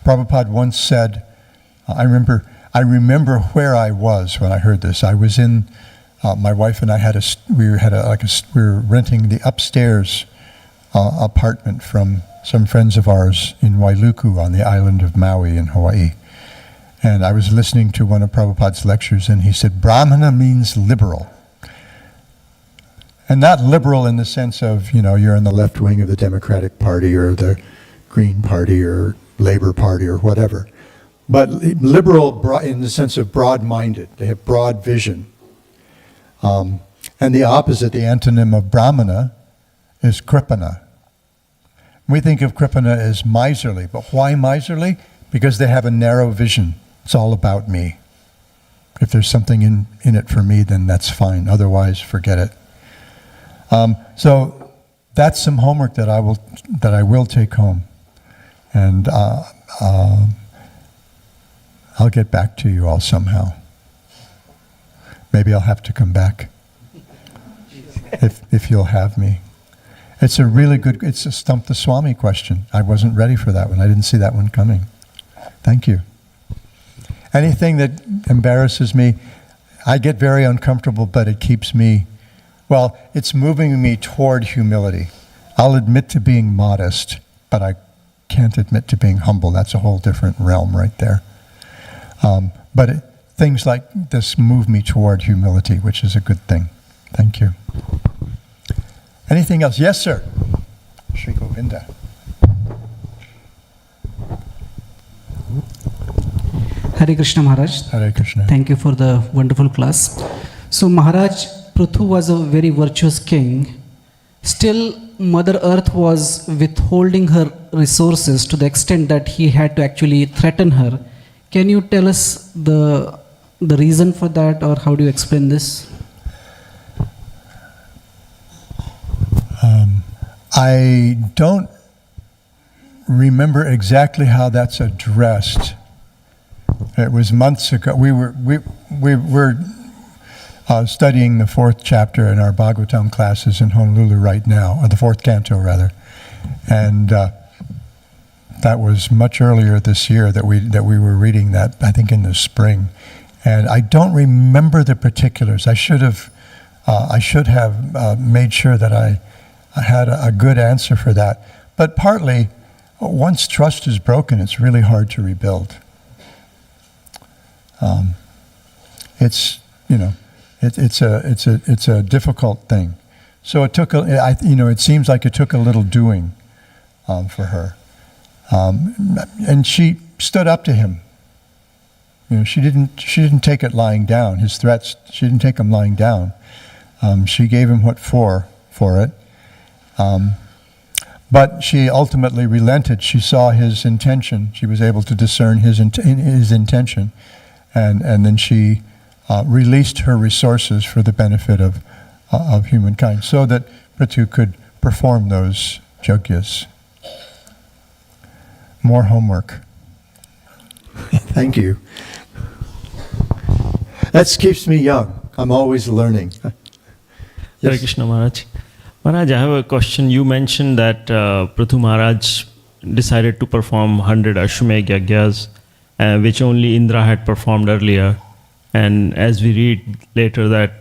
Prabhupada once said, I remember where I was when I heard this. I was in, my wife and I we were renting the upstairs apartment from some friends of ours in Wailuku on the island of Maui in Hawaii. And I was listening to one of Prabhupada's lectures, and he said, Brahmana means liberal. And not liberal in the sense of, you're in the left wing of the Democratic Party or the Green Party or Labor Party or whatever. But liberal in the sense of broad-minded. They have broad vision. And the opposite, the antonym of Brahmana, is Kripana. We think of Kripana as miserly. But why miserly? Because they have a narrow vision. It's all about me. If there's something in it for me, then that's fine. Otherwise, forget it. So that's some homework that I will take home, and I'll get back to you all somehow. maybe I'll have to come back if you'll have me. It's a really good, it's a Stump the Swami question. I wasn't ready for that one. I didn't see that one coming. Thank you. Anything that embarrasses me, I get very uncomfortable, but it keeps me, well, it's moving me toward humility. I'll admit to being modest, but I can't admit to being humble. That's a whole different realm right there. Things like this move me toward humility, which is a good thing. Thank you. Anything else? Yes, sir. Shri Govinda. Hare Krishna Maharaj. Hare Krishna. Thank you for the wonderful class. So Maharaj, Prithu was a very virtuous king. Still, Mother Earth was withholding her resources to the extent that he had to actually threaten her. Can you tell us the reason for that, or how do you explain this? I don't remember exactly how that's addressed. It was months ago. We were studying the 4th chapter in our Bhagavatam classes in Honolulu right now, or the 4th canto rather, and that was much earlier this year that we were reading that. I think in the spring, and I don't remember the particulars. I should have made sure that I had a good answer for that. But partly, once trust is broken, it's really hard to rebuild. It's a difficult thing. So it took it seems like it took a little doing for her, and she stood up to him. She didn't take it lying down. His threats, she didn't take them lying down. She gave him what for it. But she ultimately relented. She saw his intention. She was able to discern his intention, and then she released her resources for the benefit of humankind, so that Prithu could perform those yajnas. More homework. Thank you. That keeps me young. I'm always learning. Hare Krishna Maharaj. Maharaj, I have a question. You mentioned that Prithu Maharaj decided to perform 100 Ashram yajnas, which only Indra had performed earlier. And as we read later that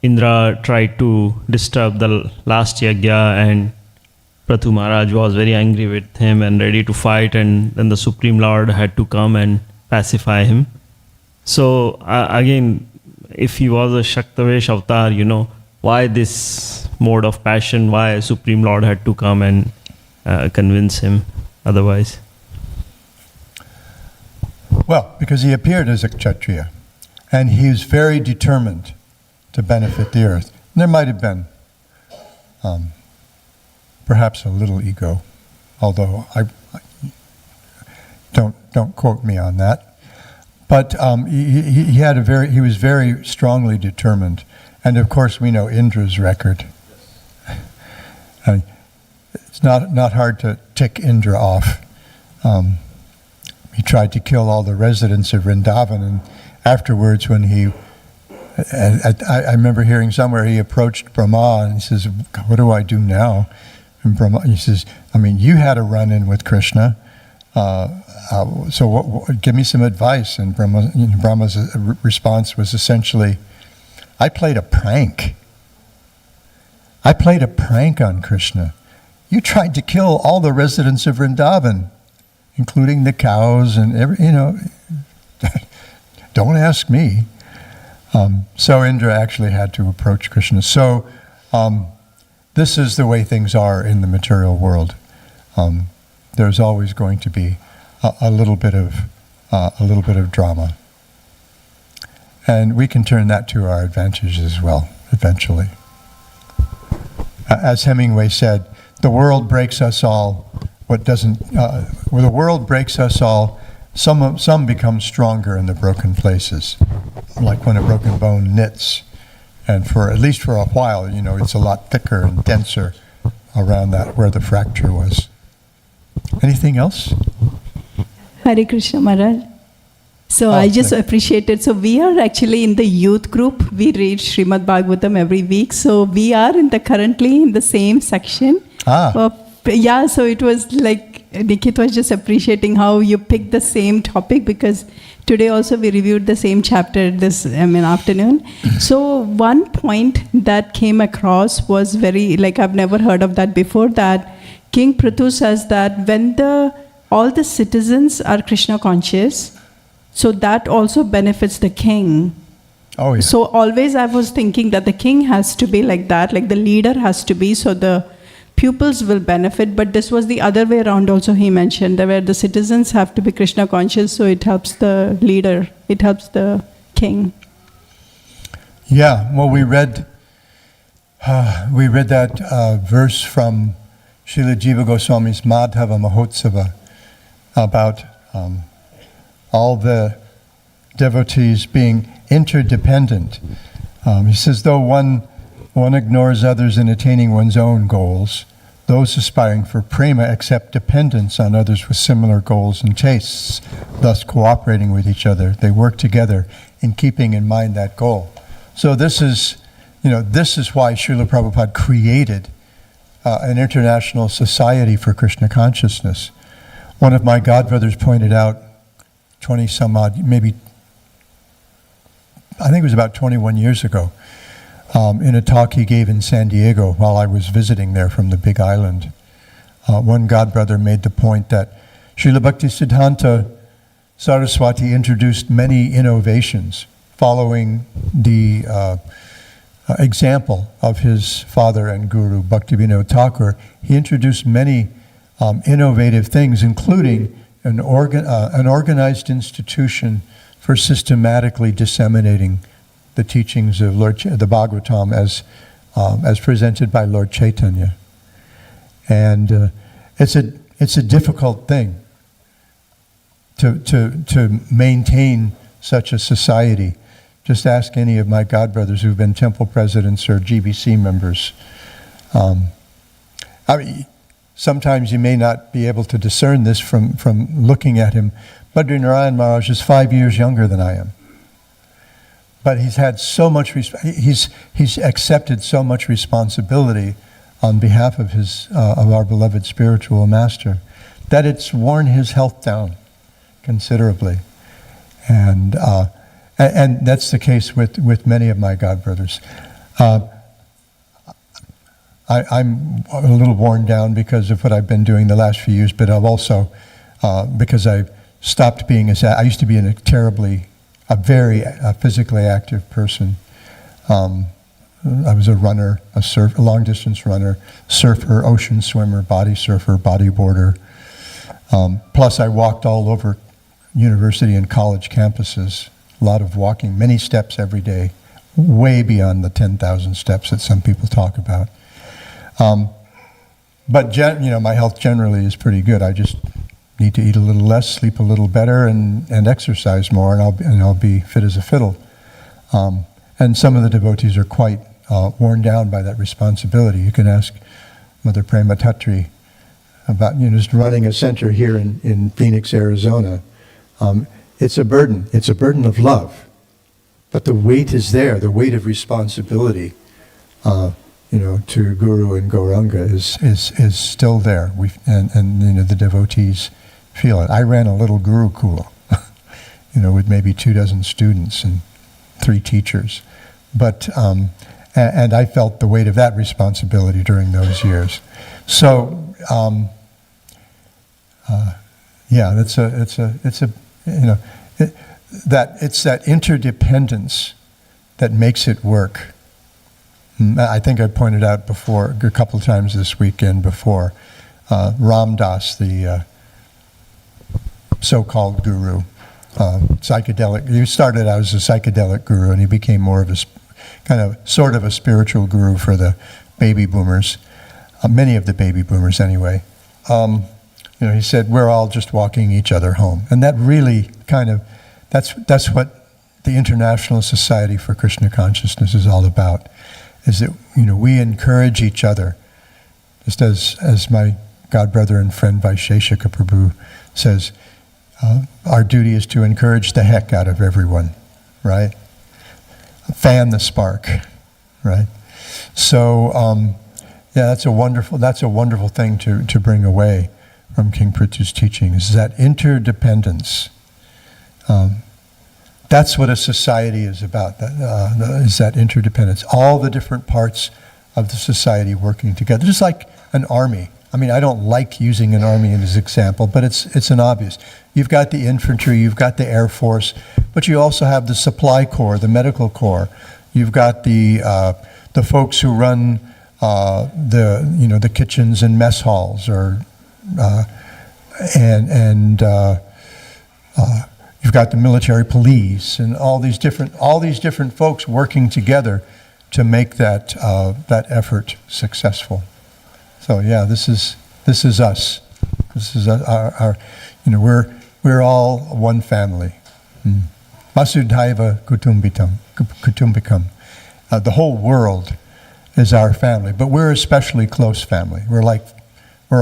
Indra tried to disturb the last yajna, and Prithu Maharaj was very angry with him and ready to fight, and then the Supreme Lord had to come and pacify him. So again, if he was a Shaktavesh avatar, why this mode of passion? Why Supreme Lord had to come and convince him otherwise? Well, because he appeared as a Kshatriya, and he was very determined to benefit the earth. And there might have been perhaps a little ego, although I don't quote me on that. But he was very strongly determined. And of course, we know Indra's record. It's not hard to tick Indra off. He tried to kill all the residents of Vrindavan, and afterwards, when I remember hearing somewhere he approached Brahma and he says, "What do I do now?" And Brahma, he says, you had a run-in with Krishna, so give me some advice. And Brahma's response was essentially, I played a prank. I played a prank on Krishna. You tried to kill all the residents of Vrindavan, including the cows and don't ask me. So Indra actually had to approach Krishna. So this is the way things are in the material world. There's always going to be a little bit of drama. And we can turn that to our advantage as well, eventually. As Hemingway said, the world breaks us all. Where the world breaks us all, some become stronger in the broken places. Like when a broken bone knits. And at least for a while, it's a lot thicker and denser around that where the fracture was. Anything else? Hare Krishna Maharaj. So I just appreciate it. So we are actually in the youth group. We read Srimad Bhagavatam every week. So we are currently in the same section. Yeah, so it was like, Nikit was just appreciating how you picked the same topic, because today also we reviewed the same chapter this afternoon. So one point that came across was very, like I've never heard of that before, that King Prithu says that when all the citizens are Krishna conscious, so that also benefits the king. Oh, yeah. So always I was thinking that the king has to be like that, like the leader has to be, so the pupils will benefit. But this was the other way around also, he mentioned, where the citizens have to be Krishna conscious, so it helps the leader, it helps the king. Yeah, well, we read that verse from Srila Jiva Goswami's Madhava Mahotsava about all the devotees being interdependent. He says, though one ignores others in attaining one's own goals, those aspiring for prema accept dependence on others with similar goals and tastes, thus cooperating with each other. They work together in keeping in mind that goal. So this is why Srila Prabhupada created an international society for Krishna consciousness. One of my godbrothers pointed out 20 some odd, maybe, I think it was about 21 years ago, in a talk he gave in San Diego while I was visiting there from the Big Island. One godbrother made the point that Srila Bhaktisiddhanta Saraswati introduced many innovations following the example of his father and guru, Bhaktivinoda Thakur. He introduced many innovative things, including an organized institution for systematically disseminating the teachings of the Bhagavatam as presented by Lord Chaitanya. And it's a difficult thing to maintain such a society. Just ask any of my godbrothers who've been temple presidents or GBC members. Sometimes you may not be able to discern this from looking at him. Badrinarayan Maharaj is 5 years younger than I am. But he's had so much, he's accepted so much responsibility on behalf of of our beloved spiritual master, that it's worn his health down considerably. And that's the case with many of my godbrothers. I'm a little worn down because of what I've been doing the last few years, but I've also, because I've stopped being I used to be a very physically active person. I was a runner, a long distance runner, surfer, ocean swimmer, body surfer, bodyboarder. Plus I walked all over university and college campuses, a lot of walking, many steps every day, way beyond the 10,000 steps that some people talk about. But my health generally is pretty good. I just need to eat a little less, sleep a little better, and exercise more, and I'll be fit as a fiddle. And some of the devotees are quite worn down by that responsibility. You can ask Mother Prema Tatri about just running a center here in Phoenix, Arizona. It's a burden. It's a burden of love, but the weight is there. The weight of responsibility. To Guru and Gauranga is still there. And the devotees feel it. I ran a little Gurukula, with maybe 24 students and 3 teachers. But and I felt the weight of that responsibility during those years. So it's that interdependence that makes it work. I think I pointed out before, a couple of times this weekend before, Ram Das, the so-called guru, psychedelic. He started out as a psychedelic guru, and he became more of a sort of a spiritual guru for the baby boomers, many of the baby boomers anyway. He said, we're all just walking each other home. And that really that's what the International Society for Krishna Consciousness is all about. Is that we encourage each other, just as my godbrother and friend Vaisheshika Prabhu says, our duty is to encourage the heck out of everyone, right? Fan the spark, right? So, yeah, that's a wonderful thing to bring away from King Prithu's teaching, is that interdependence. That's what a society is about, is that interdependence. All the different parts of the society working together, just like an army. I mean, I don't like using an army as an example, but it's an obvious. You've got the infantry, you've got the Air Force, but you also have the supply corps, the medical corps. You've got the folks who run the kitchens and mess halls, you've got the military police and all these different folks working together to make that effort successful. So yeah, this is us. This is our we're all one family. Vasudhaiva Kutumbikam. The whole world is our family, but we're especially close family. We're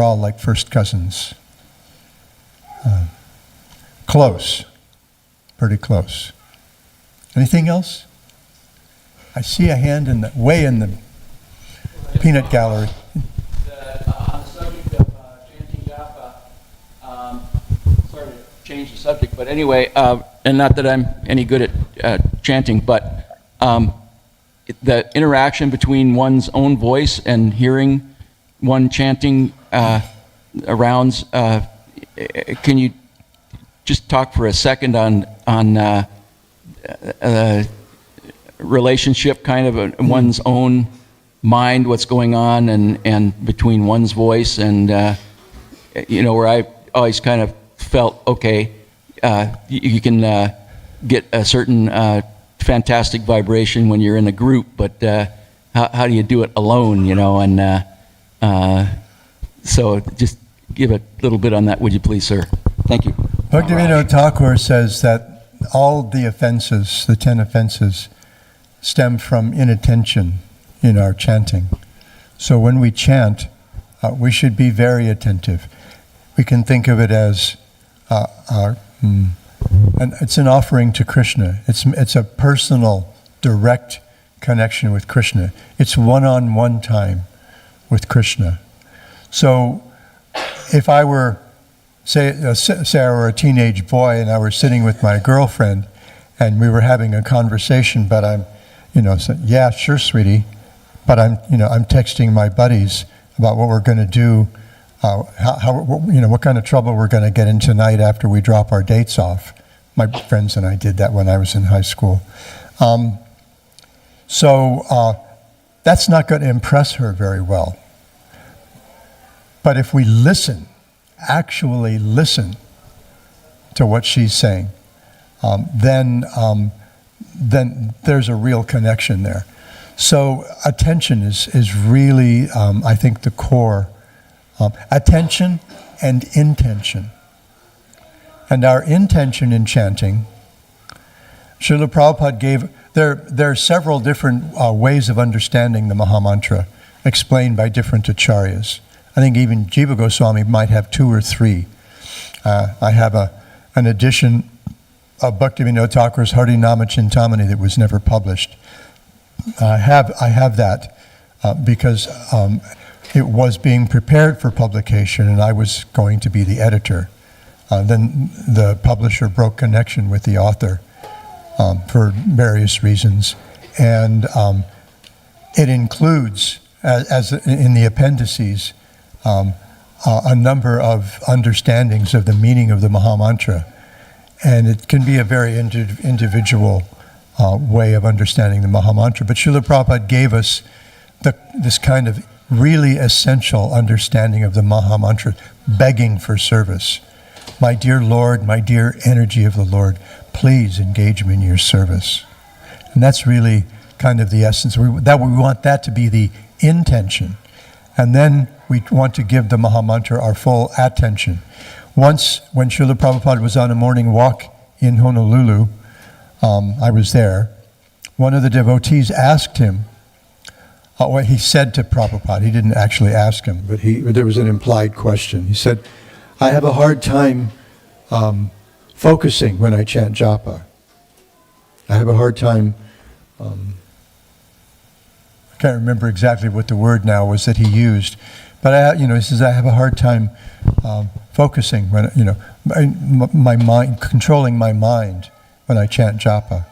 all like first cousins. Close, pretty close. Anything else? I see a hand way in the peanut gallery. On the subject of chanting japa, sorry to change the subject, but anyway, and not that I'm any good at chanting, but the interaction between one's own voice and hearing one chanting rounds, can you just talk for a second on relationship kind of one's own mind, what's going on and between one's voice and where I always kind of felt, okay, you can get a certain fantastic vibration when you're in a group, but how do you do it alone, and so just give a little bit on that, would you please, sir? Thank you. Bhaktivinoda Thakur says that all the offenses, the 10 offenses, stem from inattention in our chanting. So when we chant, we should be very attentive. We can think of it as and it's an offering to Krishna. It's a personal, direct connection with Krishna. It's one-on-one time with Krishna. So if I were, say I were a teenage boy and I were sitting with my girlfriend and we were having a conversation, but I'm, saying, yeah, sure, sweetie, but I'm texting my buddies about what we're going to do, what kind of trouble we're going to get in tonight after we drop our dates off. My friends and I did that when I was in high school. So that's not going to impress her very well. But if we actually listen to what she's saying, then there's a real connection there. So attention is really, I think, the core. Attention and intention. And our intention in chanting, Srila Prabhupada gave, there are several different ways of understanding the Mahamantra explained by different acharyas. I think even Jiva Goswami might have 2 or 3. I have an edition of Bhaktivinoda Thakur's Harinama Chintamani that was never published. I have that because it was being prepared for publication and I was going to be the editor. Then the publisher broke connection with the author for various reasons. And it includes, as in the appendices, a number of understandings of the meaning of the Mahamantra. And it can be a very individual way of understanding the Mahamantra. But Srila Prabhupada gave us this kind of really essential understanding of the Mahamantra, begging for service. My dear Lord, my dear energy of the Lord, please engage me in your service. And that's really kind of the essence. We want that to be the intention. And then we want to give the Mahamantra our full attention. Once, when Srila Prabhupada was on a morning walk in Honolulu, I was there, one of the devotees asked him, what he said to Prabhupada. He didn't actually ask him, but there was an implied question. He said, I have a hard time focusing when I chant japa. I have a hard time. I can't remember exactly what the word now was that he used, but he says I have a hard time focusing when my mind, controlling my mind when I chant japa.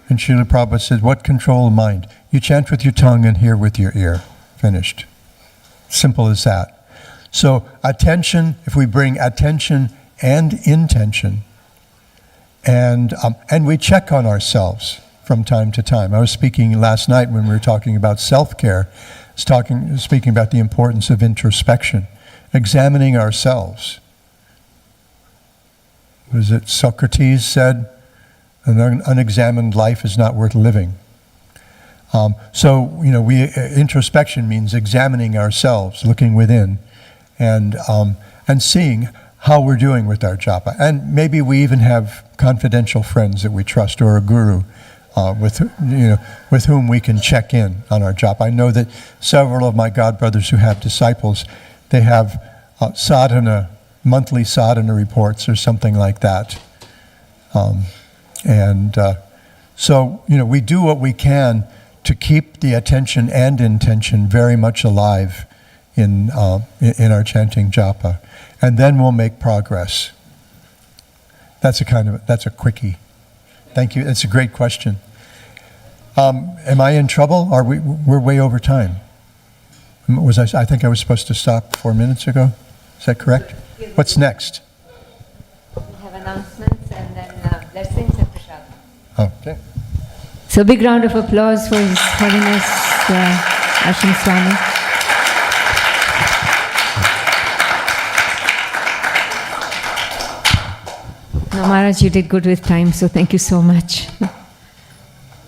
And Srila Prabhupada said, "What control the mind? You chant with your tongue and hear with your ear." Finished. Simple as that. So attention. If we bring attention and intention, and we check on ourselves from time to time. I was speaking last night when we were talking about self-care. I was speaking about the importance of introspection, examining ourselves. Was it Socrates said, "An unexamined life is not worth living." Introspection means examining ourselves, looking within, and seeing how we're doing with our japa. And maybe we even have confidential friends that we trust, or a guru with whom we can check in on our japa. I know that several of my godbrothers who have disciples, they have monthly sadhana reports or something like that. So we do what we can to keep the attention and intention very much alive in our chanting japa, and then we'll make progress. That's a quickie. Thank you. It's a great question. Am I in trouble? We're way over time. I think I was supposed to stop 4 minutes ago. Is that correct? What's next? We have announcements and then blessings and prasad. Okay. So big round of applause for His Holiness Ashram Swami. No, Maharaj, you did good with time, so thank you so much.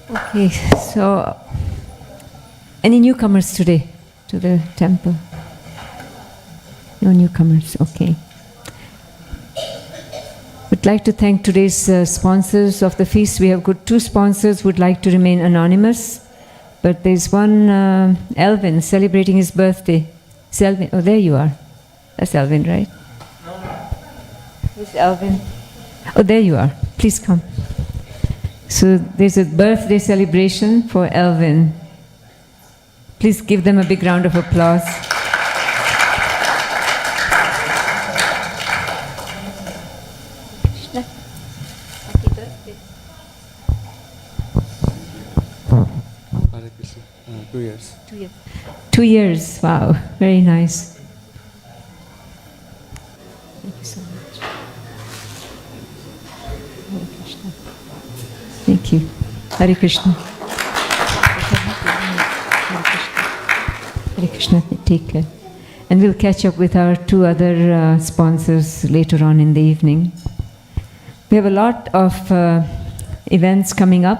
Okay, so any newcomers today to the temple? No newcomers, okay. Would like to thank today's sponsors of the feast. We have got 2 sponsors who would like to remain anonymous, but there's one, Elvin, celebrating his birthday. It's Elvin. Oh, there you are. That's Elvin, right? Who's Elvin? Oh, there you are. Please come. So there's a birthday celebration for Elvin. Please give them a big round of applause. Hare Krishna. 2 years. 2 years. 2 years. Wow. Very nice. Thank you so much. Hare Krishna. Thank you. Hare Krishna. Hare Krishna. Take care. And we'll catch up with our 2 other sponsors later on in the evening. We have a lot of events coming up.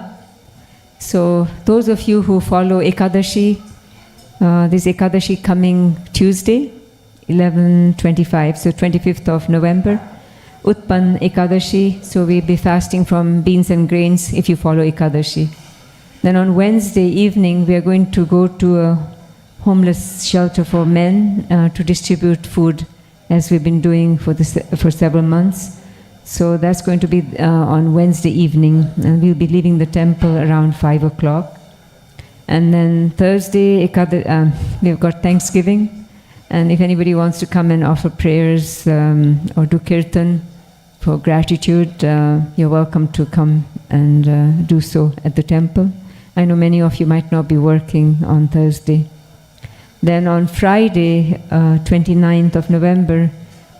So those of you who follow Ekadashi, this Ekadashi coming Tuesday, 11/25, so 25th of November, Utpan Ekadashi, so we'll be fasting from beans and grains if you follow Ekadashi. Then on Wednesday evening, we are going to go to a homeless shelter for men to distribute food, as we've been doing for several months. So that's going to be on Wednesday evening, and we'll be leaving the temple around 5 o'clock. And then Thursday, we've got Thanksgiving, and if anybody wants to come and offer prayers or do kirtan for gratitude, you're welcome to come and do so at the temple. I know many of you might not be working on Thursday. Then on Friday, 29th of November,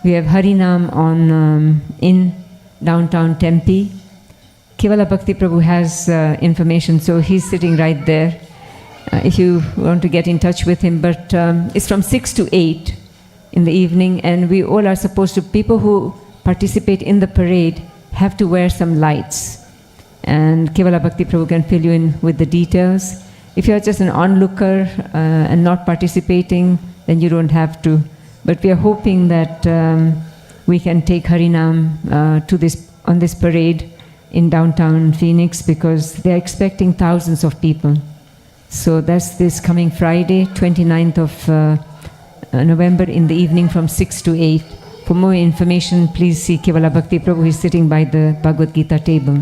we have Harinam in downtown Tempe. Kevala Bhakti Prabhu has information, so he's sitting right there if you want to get in touch with him. But it's from 6 to 8 in the evening, and we all are supposed to, people who participate in the parade have to wear some lights. And Kevala Bhakti Prabhu can fill you in with the details. If you're just an onlooker and not participating, then you don't have to. But we are hoping that we can take Harinam on this parade in downtown Phoenix, because they are expecting thousands of people. So that's this coming Friday, 29th of November in the evening from 6 to 8. For more information, please see Kevala Bhakti Prabhu, who is sitting by the Bhagavad Gita table.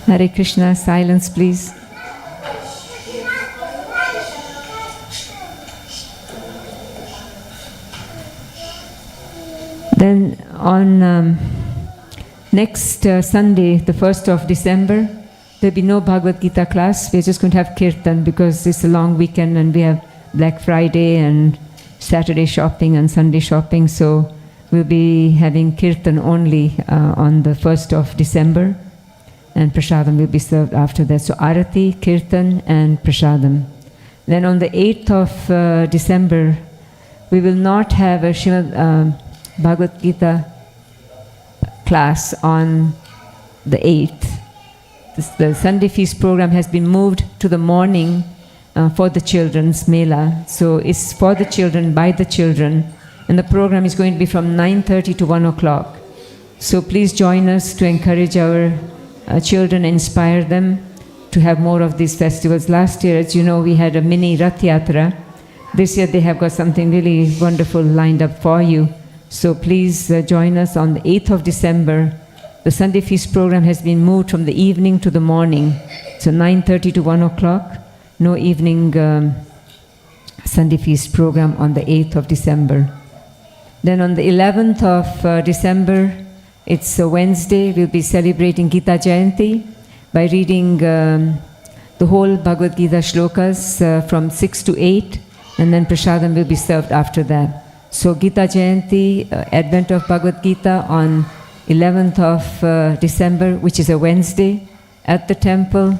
Hare Krishna, silence please. Then on next Sunday, the 1st of December, there'll be no Bhagavad Gita class. We're just going to have Kirtan because it's a long weekend and we have Black Friday and Saturday shopping and Sunday shopping. So we'll be having Kirtan only on the 1st of December. And Prasadam will be served after that. So Arati, Kirtan and Prasadam. Then on the 8th of December, we will not have a Srimad Bhagavad Gita class on the 8th. The Sunday feast program has been moved to the morning for the children's Mela. So it's for the children, by the children. And the program is going to be from 9:30 to 1 o'clock. So please join us to encourage our children, inspire them to have more of these festivals. Last year, as you know, we had a mini Rath Yatra. This year they have got something really wonderful lined up for you. So please join us on the 8th of December. The Sunday Feast program has been moved from the evening to the morning. So 9:30 to 1 o'clock. No evening Sunday Feast program on the 8th of December. Then on the 11th of December, it's a Wednesday, we'll be celebrating Gita Jayanti by reading the whole Bhagavad Gita shlokas from 6 to 8, and then Prasadam will be served after that. So Gita Jayanti, Advent of Bhagavad Gita on 11th of December, which is a Wednesday, at the temple.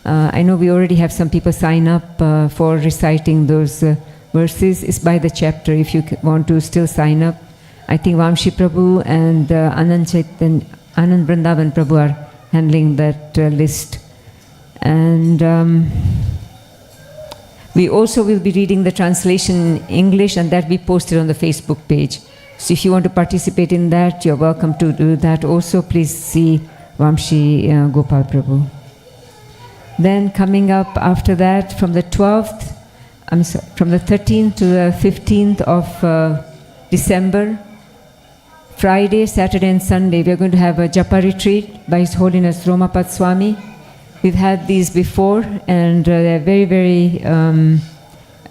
I know we already have some people sign up for reciting those verses. It's by the chapter if you want to still sign up. I think Vamshi Prabhu and Anand Vrindavan Prabhu are handling that list. And we also will be reading the translation in English, and that will be posted on the Facebook page. So if you want to participate in that, you're welcome to do that also. Please see Vamshi Gopal Prabhu. Then coming up after that, from the 12th, from the 13th to the 15th of December, Friday, Saturday and Sunday, we are going to have a Japa retreat by His Holiness Romapad Swami. We've had these before, and they're very, very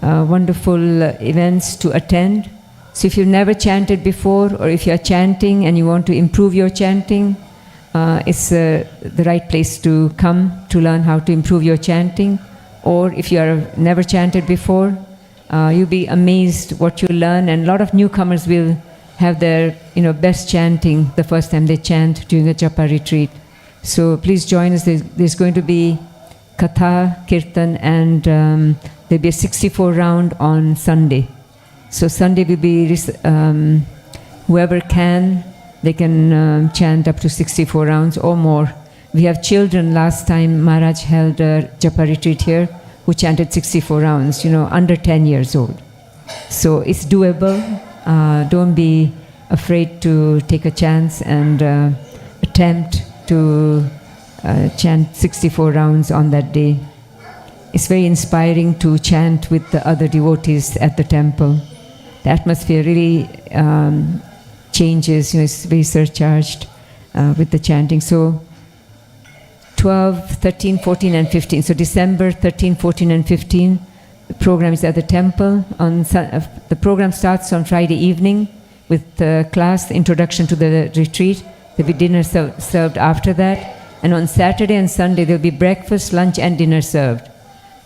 wonderful events to attend. So if you've never chanted before, or if you're chanting and you want to improve your chanting, it's the right place to come to learn how to improve your chanting. Or if you have never chanted before, you'll be amazed what you learn, and a lot of newcomers will have their best chanting the first time they chant during a Japa retreat. So please join us. There's going to be Katha, Kirtan, and there'll be a 64 round on Sunday. So Sunday will be, whoever can, they can chant up to 64 rounds or more. We have children. Last time Maharaj held a Japa retreat here who chanted 64 rounds, under 10 years old. So it's doable. Don't be afraid to take a chance and attempt to chant 64 rounds on that day. It's very inspiring to chant with the other devotees at the temple. The atmosphere really changes, it's very surcharged with the chanting. So 12, 13, 14 and 15. So December 13, 14 and 15, the program is at the temple. The program starts on Friday evening with the class, introduction to the retreat. There'll be dinner served after that. And on Saturday and Sunday, there'll be breakfast, lunch and dinner served.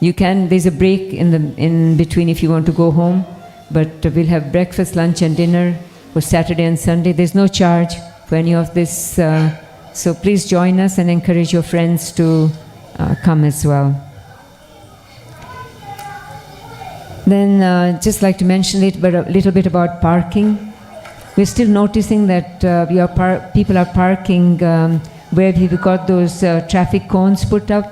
There's a break in between if you want to go home, but we'll have breakfast, lunch and dinner for Saturday and Sunday. There's no charge for any of this. So please join us and encourage your friends to come as well. Then just like to mention a little bit about parking. We're still noticing that people are parking where we've got those traffic cones put up.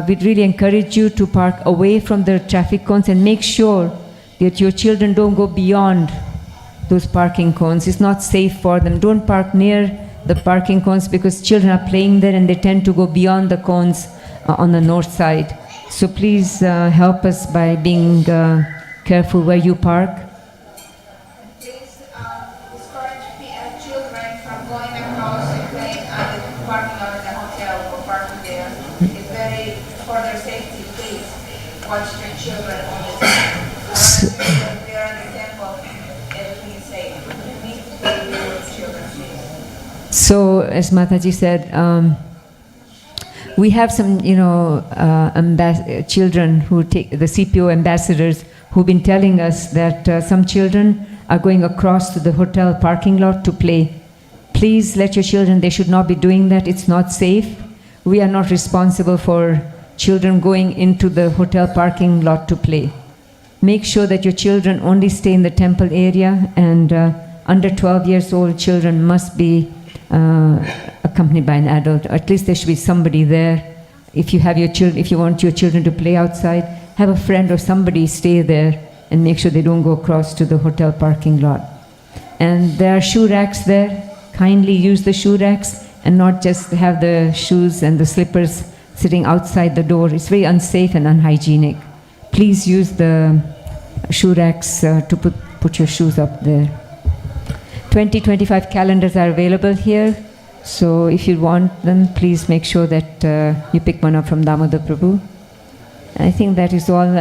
We'd really encourage you to park away from the traffic cones and make sure that your children don't go beyond those parking cones. It's not safe for them. Don't park near the parking cones because children are playing there and they tend to go beyond the cones on the north side. So please help us by being careful where you park. Please discourage children from going across and playing at the parking lot of the hotel or parking there. It's very, for their safety, please watch your children all the time. When we are in the temple, everything is safe. Please be with children, please. So, as Mataji said, we have some, children who take the CPO ambassadors who've been telling us that some children are going across to the hotel parking lot to play. Please let your children, they should not be doing that. It's not safe. We are not responsible for children going into the hotel parking lot to play. Make sure that your children only stay in the temple area, and under 12 years old children must be accompanied by an adult. At least there should be somebody there. If you have your children, if you want your children to play outside, have a friend or somebody stay there and make sure they don't go across to the hotel parking lot. And there are shoe racks there. Kindly use the shoe racks and not just have the shoes and the slippers sitting outside the door. It's very unsafe and unhygienic. Please use the shoe racks to put your shoes up there. 2025 calendars are available here. So if you want them, please make sure that you pick one up from Damodar Prabhu. I think that is all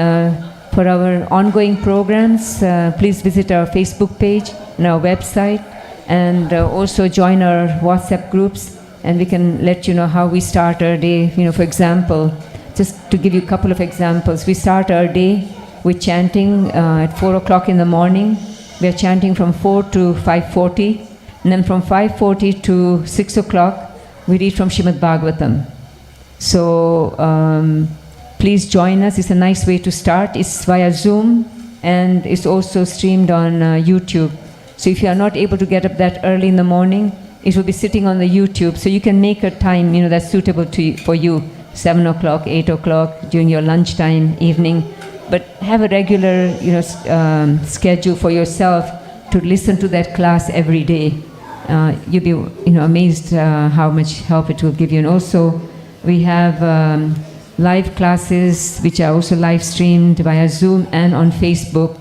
for our ongoing programs. Please visit our Facebook page and our website, and also join our WhatsApp groups, and we can let you know how we start our day. For example, just to give you a couple of examples, we start our day with chanting at 4 o'clock in the morning. We are chanting from 4 to 5:40, and then from 5:40 to 6 o'clock, we read from Srimad Bhagavatam. So please join us. It's a nice way to start. It's via Zoom, and it's also streamed on YouTube. So if you are not able to get up that early in the morning, it will be sitting on the YouTube. So you can make a time, that's suitable for you, 7 o'clock, 8 o'clock, during your lunchtime, evening. But have a regular, schedule for yourself to listen to that class every day. You'll be, amazed how much help it will give you. And also, we have live classes which are also live streamed via Zoom and on Facebook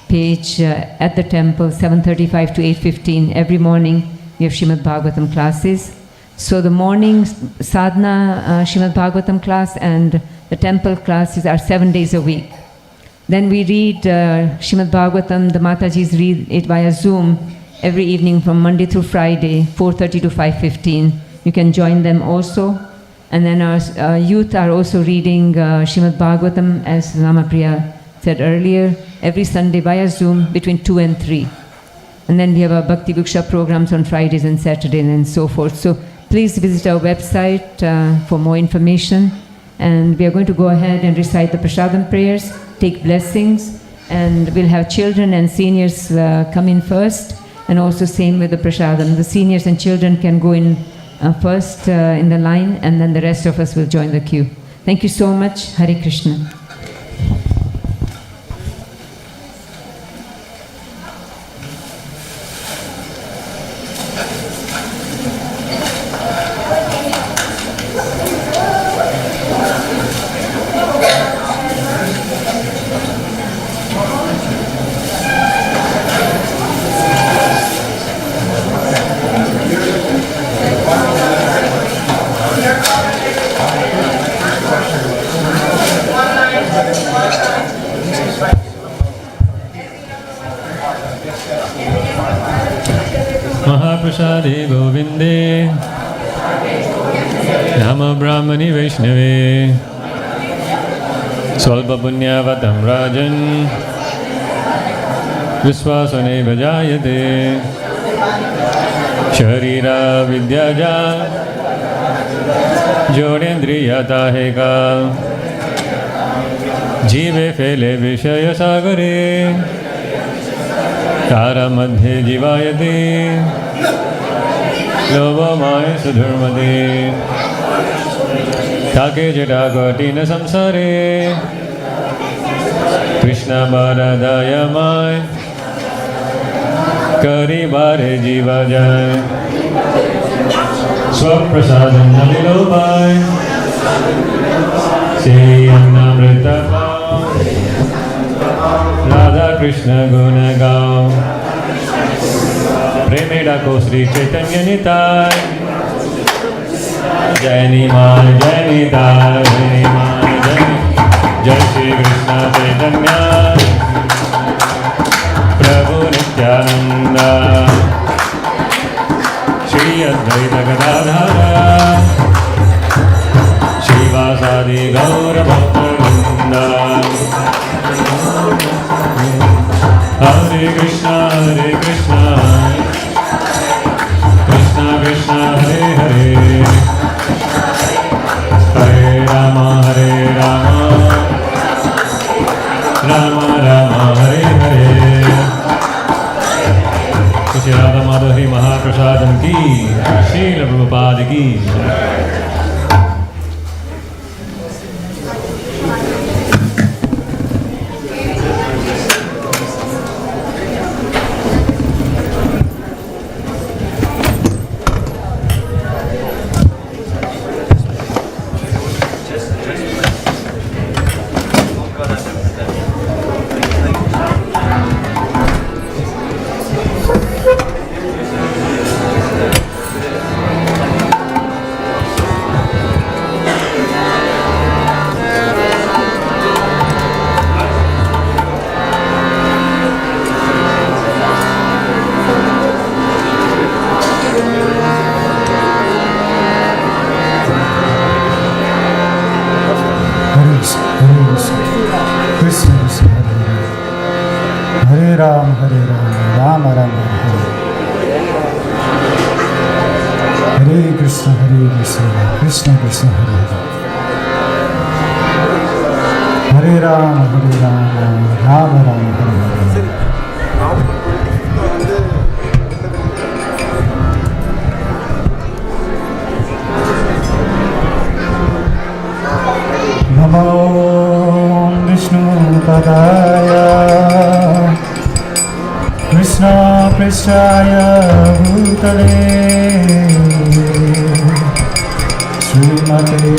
page at the temple, 7:35 to 8:15 every morning. We have Srimad Bhagavatam classes. So the morning sadhana Srimad Bhagavatam class and the temple classes are 7 days a week. Then we read Srimad Bhagavatam, the Matajis read it via Zoom every evening from Monday through Friday, 4:30 to 5:15. You can join them also. And then our youth are also reading Srimad Bhagavatam, as Ramapriya said earlier, every Sunday via Zoom between 2 and 3. And then we have our Bhakti Viksha programs on Fridays and Saturdays and so forth. So please visit our website for more information. And we are going to go ahead and recite the Prasadam prayers, take blessings, and we'll have children and seniors come in first, and also same with the Prasadam. The seniors and children can go in first in the line, and then the rest of us will join the queue. Thank you so much. Hare Krishna. Mahaprasade Govinde Nama Brahmani Vaishnave Swalpa Punyavatam Rajan Viswasane Vajayate Sharira Vidyaja Jodendriya Taheka Jive Fele Vishaya Sagare Tara Madhe Jivayate Loba Maya Sudharmade Take Jatakotina Samsare Krishna Bharadaya Mai Kari Bhare Jiva Jai Swaprasadam Namilobai Sri Annam Krishna गुण गाओ प्रेमे डाको श्री चैतन्य निताय जय निमाय जय निताय जय निमाय जय श्री कृष्ण चैतन्य प्रभु नित्यानंद श्री अद्वैत गदाधर श्रीवासादि गौर भक्तवृंद हरे कृष्णा कृष्णा कृष्णा हरे हरे हरे राम राम राम हरे हरे श्री राधा माधव महाप्रसादम की श्रील प्रभुपाद की Hare Ram, Ram Ram, Hare. Hare Krishna, Krishna Krishna, Hare Hare. Hare Ram, Ram Ram, Hare Hare. Namo Vishnu Padaya Krishna Prishaya Bhutale Srimate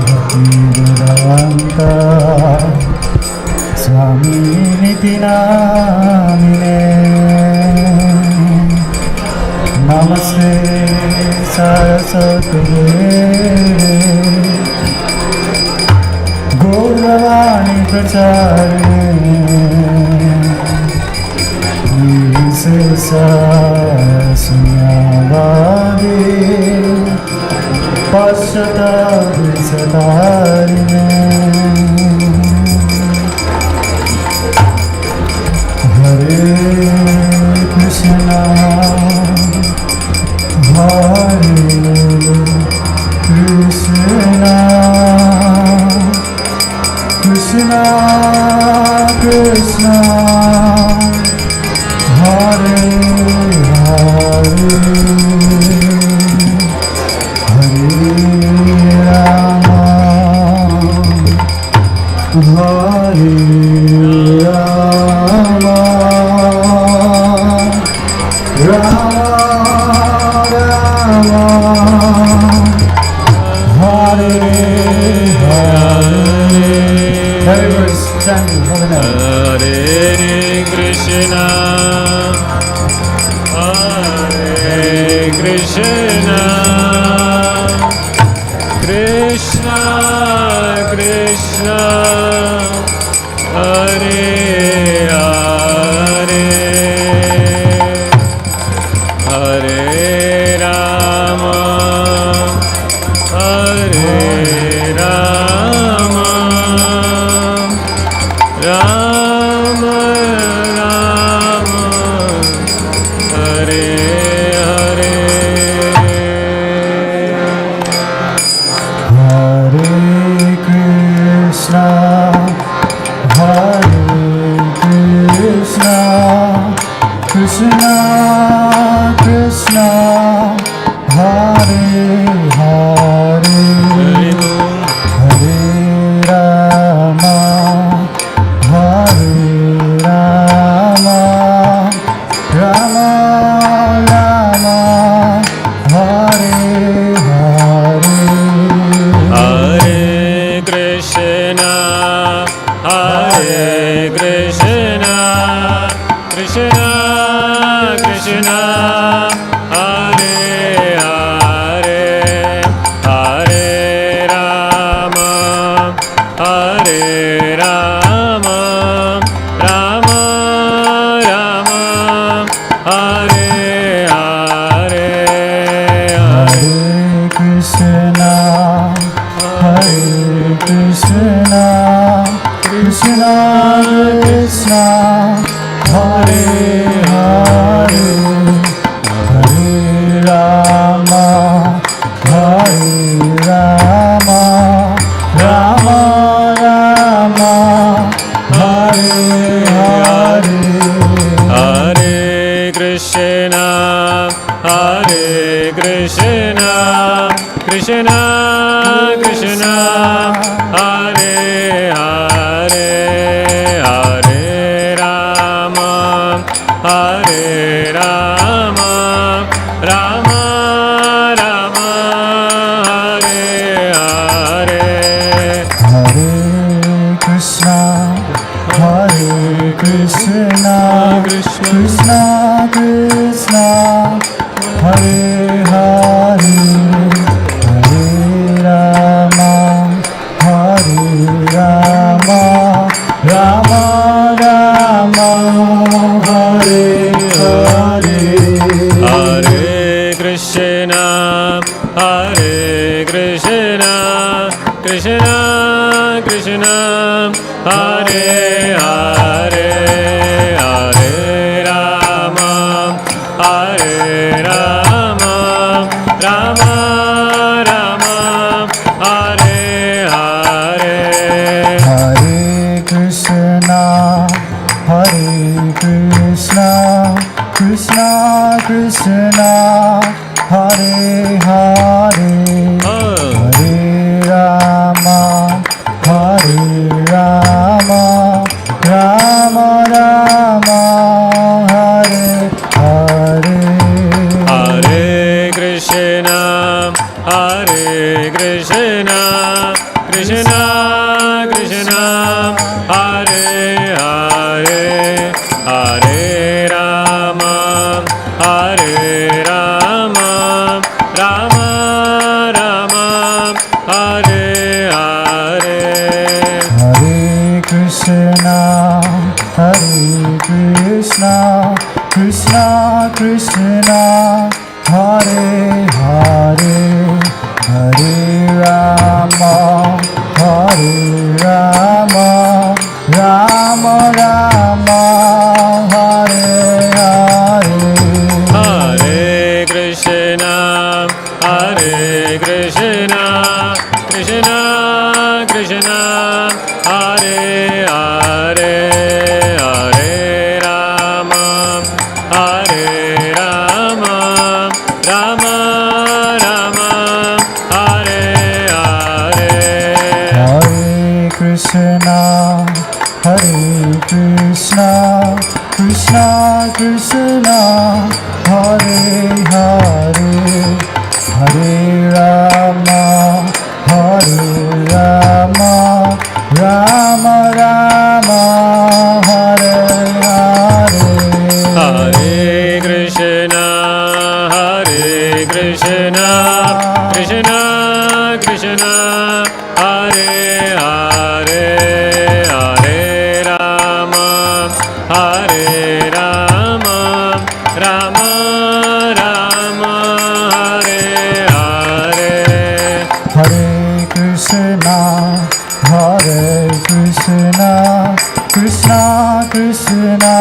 Bhaktivedanta Swami Niti Namine Namaste Saraswati Gauravani Pracharine Visesa Sunyavadi Paschata Visatarine Hare Krishna Hare Krishna Krishna Krishna Hare Hare Hare Rama Hare Rama Rama Rama Hare Everybody standing, moving out. Hare Krishna Hare Krishna Krishna Krishna Hare Hare Hare Rama Hare Rama Rama Rama Hare Hare Hare Krishna Krishna Krishna Hare Hare Hare Rama Hare Rama Rama Rama Hare Hare Hare Krishna Hare Krishna Hare Rama, Rama Rama, Hare Hare, Hare Krishna, Hare Krishna, Krishna Krishna, Hare Hare, Hare Rama, Hare Rama, Rama Rama, Hare Hare, Hare Krishna, Hare Krishna, Krishna Krishna, Hare Hare, Hare Rama, Hare Rama, Rama Rama, Hare Hare. Hare Krishna, Hare Krishna, Krishna Krishna, Hare Hare, Hare Rama, Hare Rama, Rama Rama, Hare Hare. Hare Krishna, Hare Krishna, Krishna Krishna, Hare Hare, Hare Rama, Hare Rama, Rama Rama, Hare Hare. Hare Krishna, Hare Krishna, Krishna Krishna, Hare Hare, Hare Rama, Hare Rama, Rama Rama, Hare Hare. Hare Krishna, Hare Krishna, Krishna Krishna, Hare Hare, Hare Rama, Hare Rama, Rama Rama, Hare Hare. Hare Krishna, Hare Krishna, Krishna Krishna, Hare Hare, Hare Rama, Hare Rama, Rama Rama, Hare Hare. Hare Krishna, Hare Krishna, Krishna Krishna, Hare Hare, Hare Rama, Hare Rama, Rama Rama, Hare Hare. Hare Krishna, Hare Krishna, Krishna Krishna, Hare Hare, Hare Rama, Hare Rama, Rama Rama, Hare Hare. Hare Krishna, Hare Krishna, Krishna Krishna, Hare Hare, Hare Rama, Hare Rama, Rama Rama, Hare Hare. Hare Krishna, Hare Krishna, Krishna Krishna,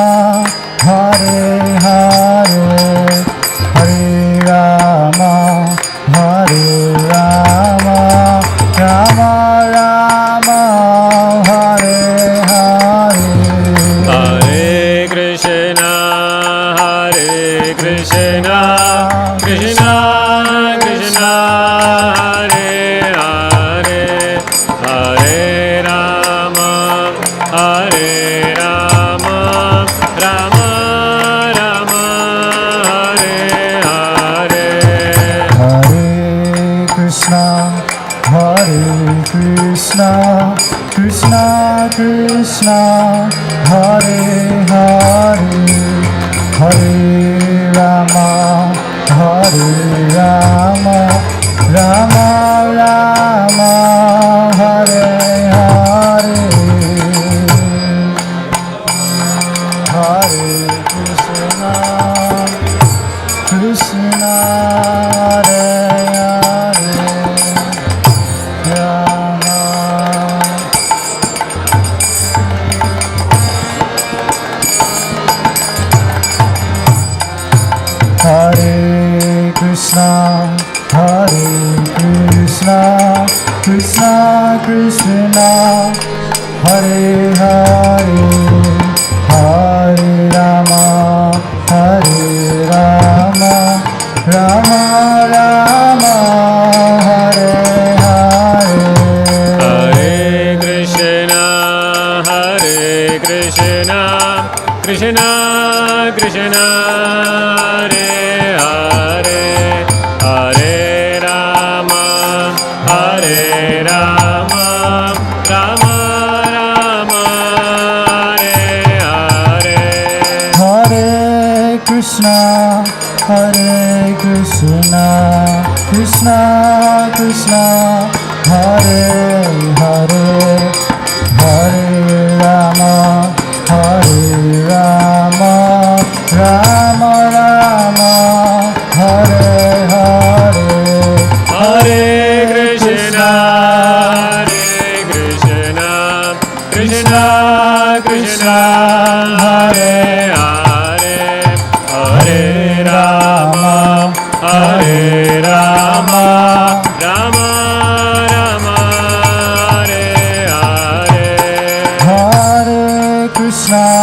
Hare Hare, Hare Rama, Hare Rama, Rama Rama, Hare Hare. Hare Krishna, Hare Krishna, Krishna Krishna, Hare Hare, Hare Rama, Hare Rama, Rama Rama, Hare Hare. Hare Krishna, Hare Krishna, Krishna Krishna, Hare Hare, Hare Rama, Hare Rama, Rama Rama, Hare Hare. Krishna Krishna Hare Hare Hare Rama Hare Rama Rama Rama Hare Hare Hare Krishna Krishna Krishna Hare Hare Hare Rama Hare Rama Rama Rama Hare Hare Hare Krishna Krishna Krishna Hare Hare Hare Rama Rama Rama Hare Hare Hare Krishna Krishna Krishna Hare Hare Hare Rama Rama Rama Hare Hare Hare Krishna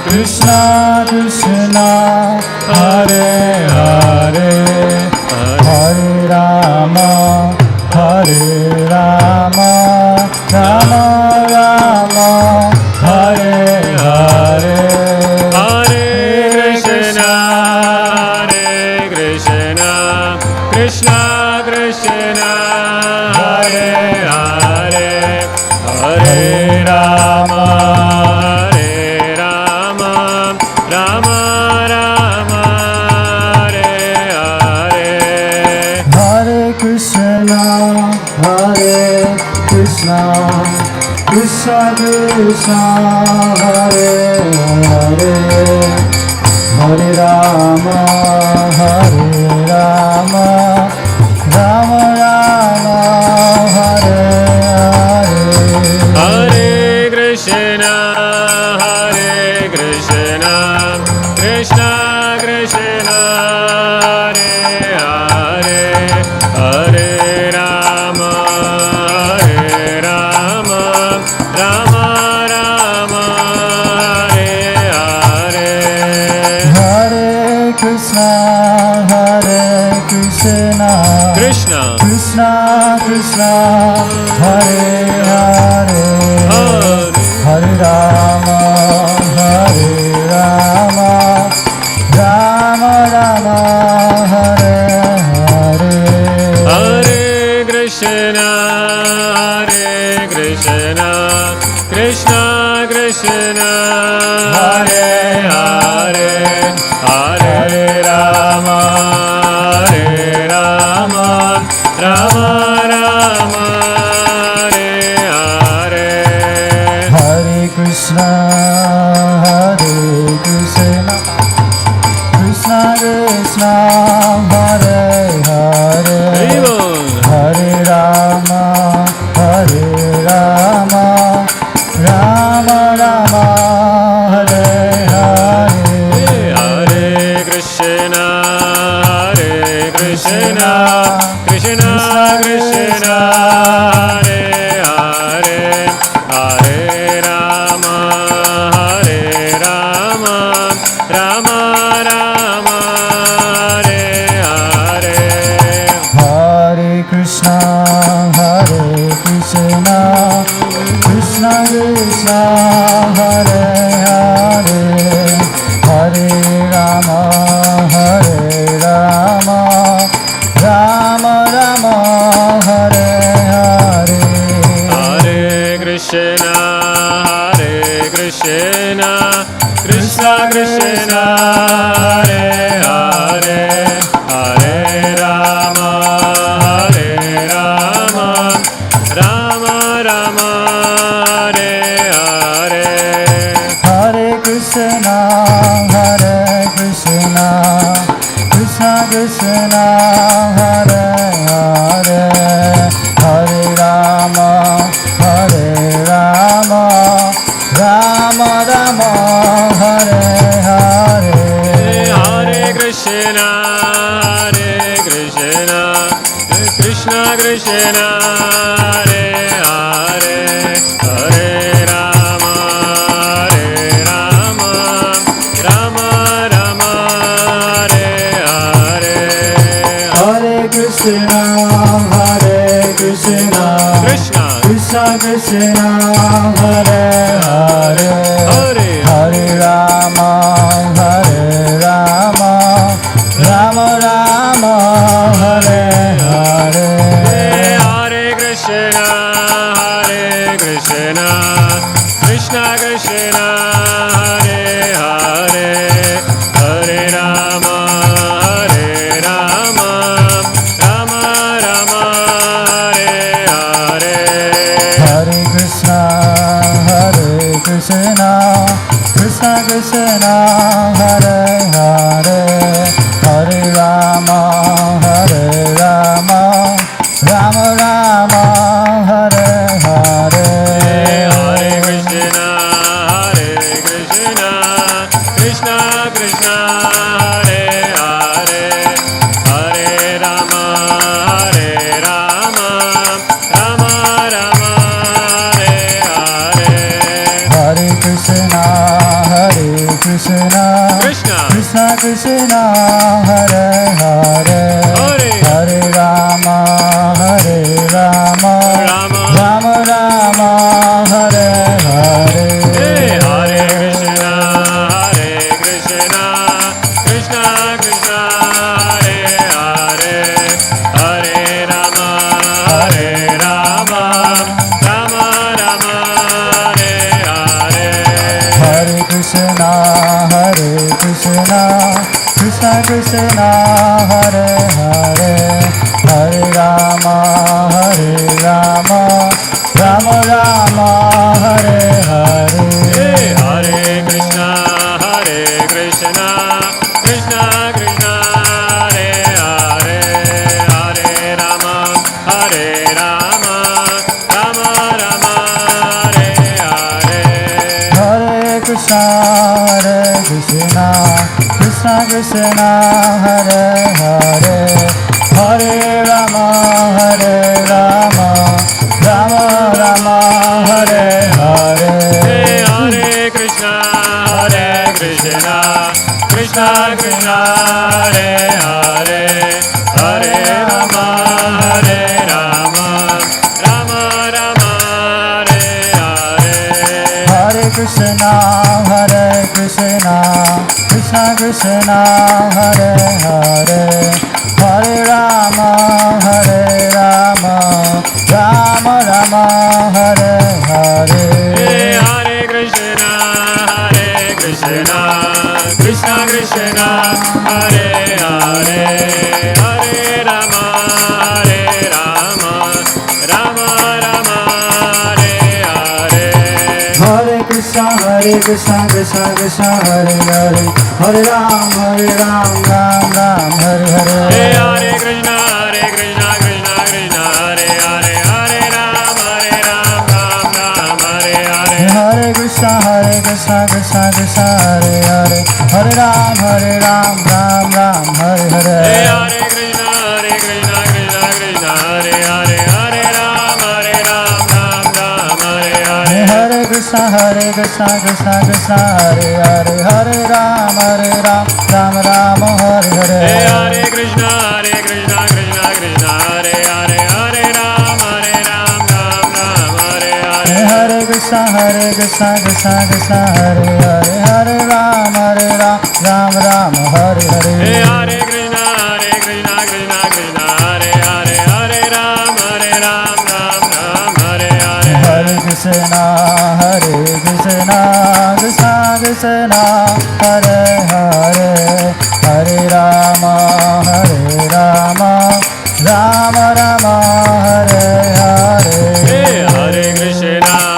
Krishna Krishna Hare Hare Hare Rama Rama Rama Hare Hare Hare Krishna Krishna Krishna Hare Hare Hare Rama Rama Rama Hare Hare Hare Krishna Krishna Krishna Hare Hare Hare Rama Rama Rama Hare Hare Hare Krishna Krishna Krishna Hare Hare Hare Rama Rama Rama Hare Hare Hare Krishna Krishna Krishna Hare Hare Hare Rama Rama Hare Hare Hare Krishna Krishna Krishna Hare Hare Hare Rama Rama Hare Hare Hare Krishna Krishna Krishna Hare Hare Hare Rama Rama Hare Hare Hare Krishna Krishna Krishna Hare Hare Hare Rama Rama Hare Hare Hare Krishna Krishna Krishna Hare Hare Hare Rama Rama Hare Hare Hare Krishna Krishna Krishna Hare Hare Hare Rama Rama Hare Hare Hare Krishna Krishna Krishna Hare Hare Hare Rama Rama Hare Hare Hare Krishna Krishna Hare Hare Hare Rama Rama Rama Hare Hare Hare Krishna Krishna Krishna Krishna Hare Hare Hare Rama Rama Rama Hare Hare Hare Krishna Krishna Krishna Hare Hare Hare Rama Rama Rama Hare Hare Hare Krishna Krishna Krishna Hare Hare Hare Rama Rama Rama Hare Hare Hare Krishna Krishna Krishna Hare Hare Hare Rama Rama Rama Hare Hare Hare Krishna Krishna Krishna Hare Hare Hare Rama Rama Rama Hare Hare Hare Krishna Krishna Krishna Hare Hare Hare Rama Rama Rama Hare Hare Hare Krishna Krishna Krishna Hare Hare Hare Rama Rama Rama Hare Hare Hare Krishna Krishna Krishna Hare Hare Hare Rama Rama Rama Hare Hare Hare Krishna Krishna Krishna Hare Hare Hare Rama Rama Rama Hare Hare Hare Krishna Krishna Krishna Hare Hare Hare Rama Rama Rama Hare Hare Hare Krishna Krishna Krishna Hare Hare Hare Rama Rama Rama Hare Hare Hare Krishna Krishna Krishna Hare Hare Hare Rama Rama Rama Hare Hare Hare Krishna Krishna Hare Hare Hare Ram Ram Ram Hare Hare Hare Krishna Krishna Hare Hare Hare Ram Ram Hare Hare Hare Krishna Krishna Hare Hare Hare Ram Ram Hare Hare Hare Krishna Krishna Hare Hare Hare Ram Ram Hare Hare Hare Krishna Hare Hare Hare Ram Ram Hare Hare Hare Krishna Krishna Hare Hare Hare Ram Ram Hare Hare Hare Krishna Hare Hare Hare Ram Ram Hare Hare Hare Krishna Krishna Hare Hare Hare Ram Hare Hare Hare Krishna Krishna Krishna Hare Hare Hare Rama Rama Hare Hare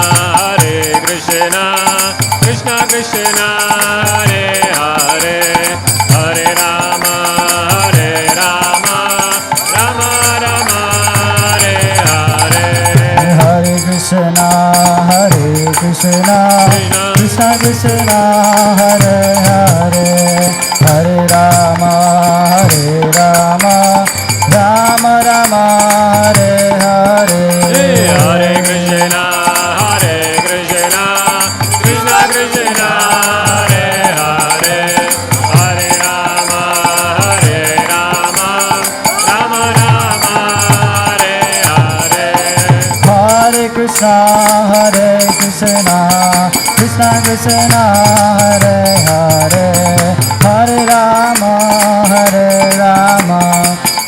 Hare Krishna Krishna Krishna Hare Hare Hare Rama Rama Rama Hare Hare Hare Krishna Krishna Krishna Hare Hare Hare Rama Rama Rama Hare Krishna, Hare Krishna, Krishna Krishna, Hare Hare, Hare Rama, Hare Rama,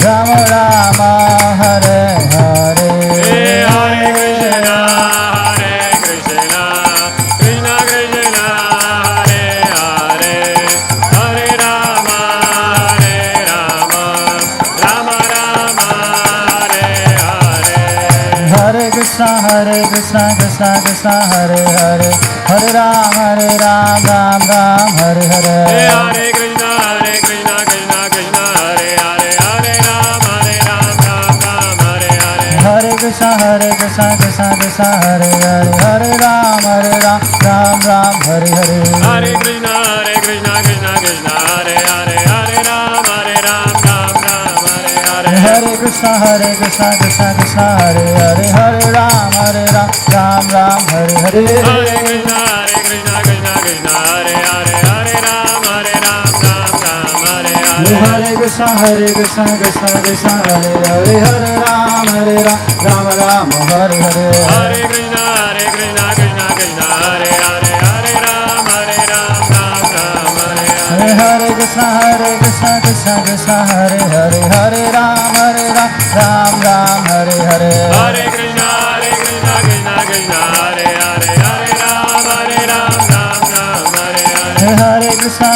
Rama Rama, Hare Hare. Hare Krishna, Krishna Krishna, Hare Hare, Hare Rama, Rama Rama, Hare Hare. Hare Krishna, Krishna Krishna, Hare Hare, Hare Ram, Ram Ram, Hare Hare. Hare Krishna, Krishna Krishna, Hare Hare, Hare Ram, Ram Hare Hare. Hare Krishna, Krishna, Hare Hare, Hare Ram, Ram Ram, Hare Hare. Hare Krishna, Krishna Krishna, Hare Hare, Hare Ram, Ram Hare Hare. Hare Krishna, Krishna Krishna, Hare Hare, Hare Ram, Ram Hare Hare. Hare Krishna, Krishna Krishna, Hare Hare, Hare Ram, Hare Hare. Hare Krishna, Krishna, Hare Hare, Hare Ram, Ram Hare Hare. Hare Krishna, Krishna Krishna, Hare Hare, Hare Ram, Ram Hare Hare. Hare Krishna, Krishna, Hare Hare, Hare Ram, Ram Hare Hare. Hare Krishna,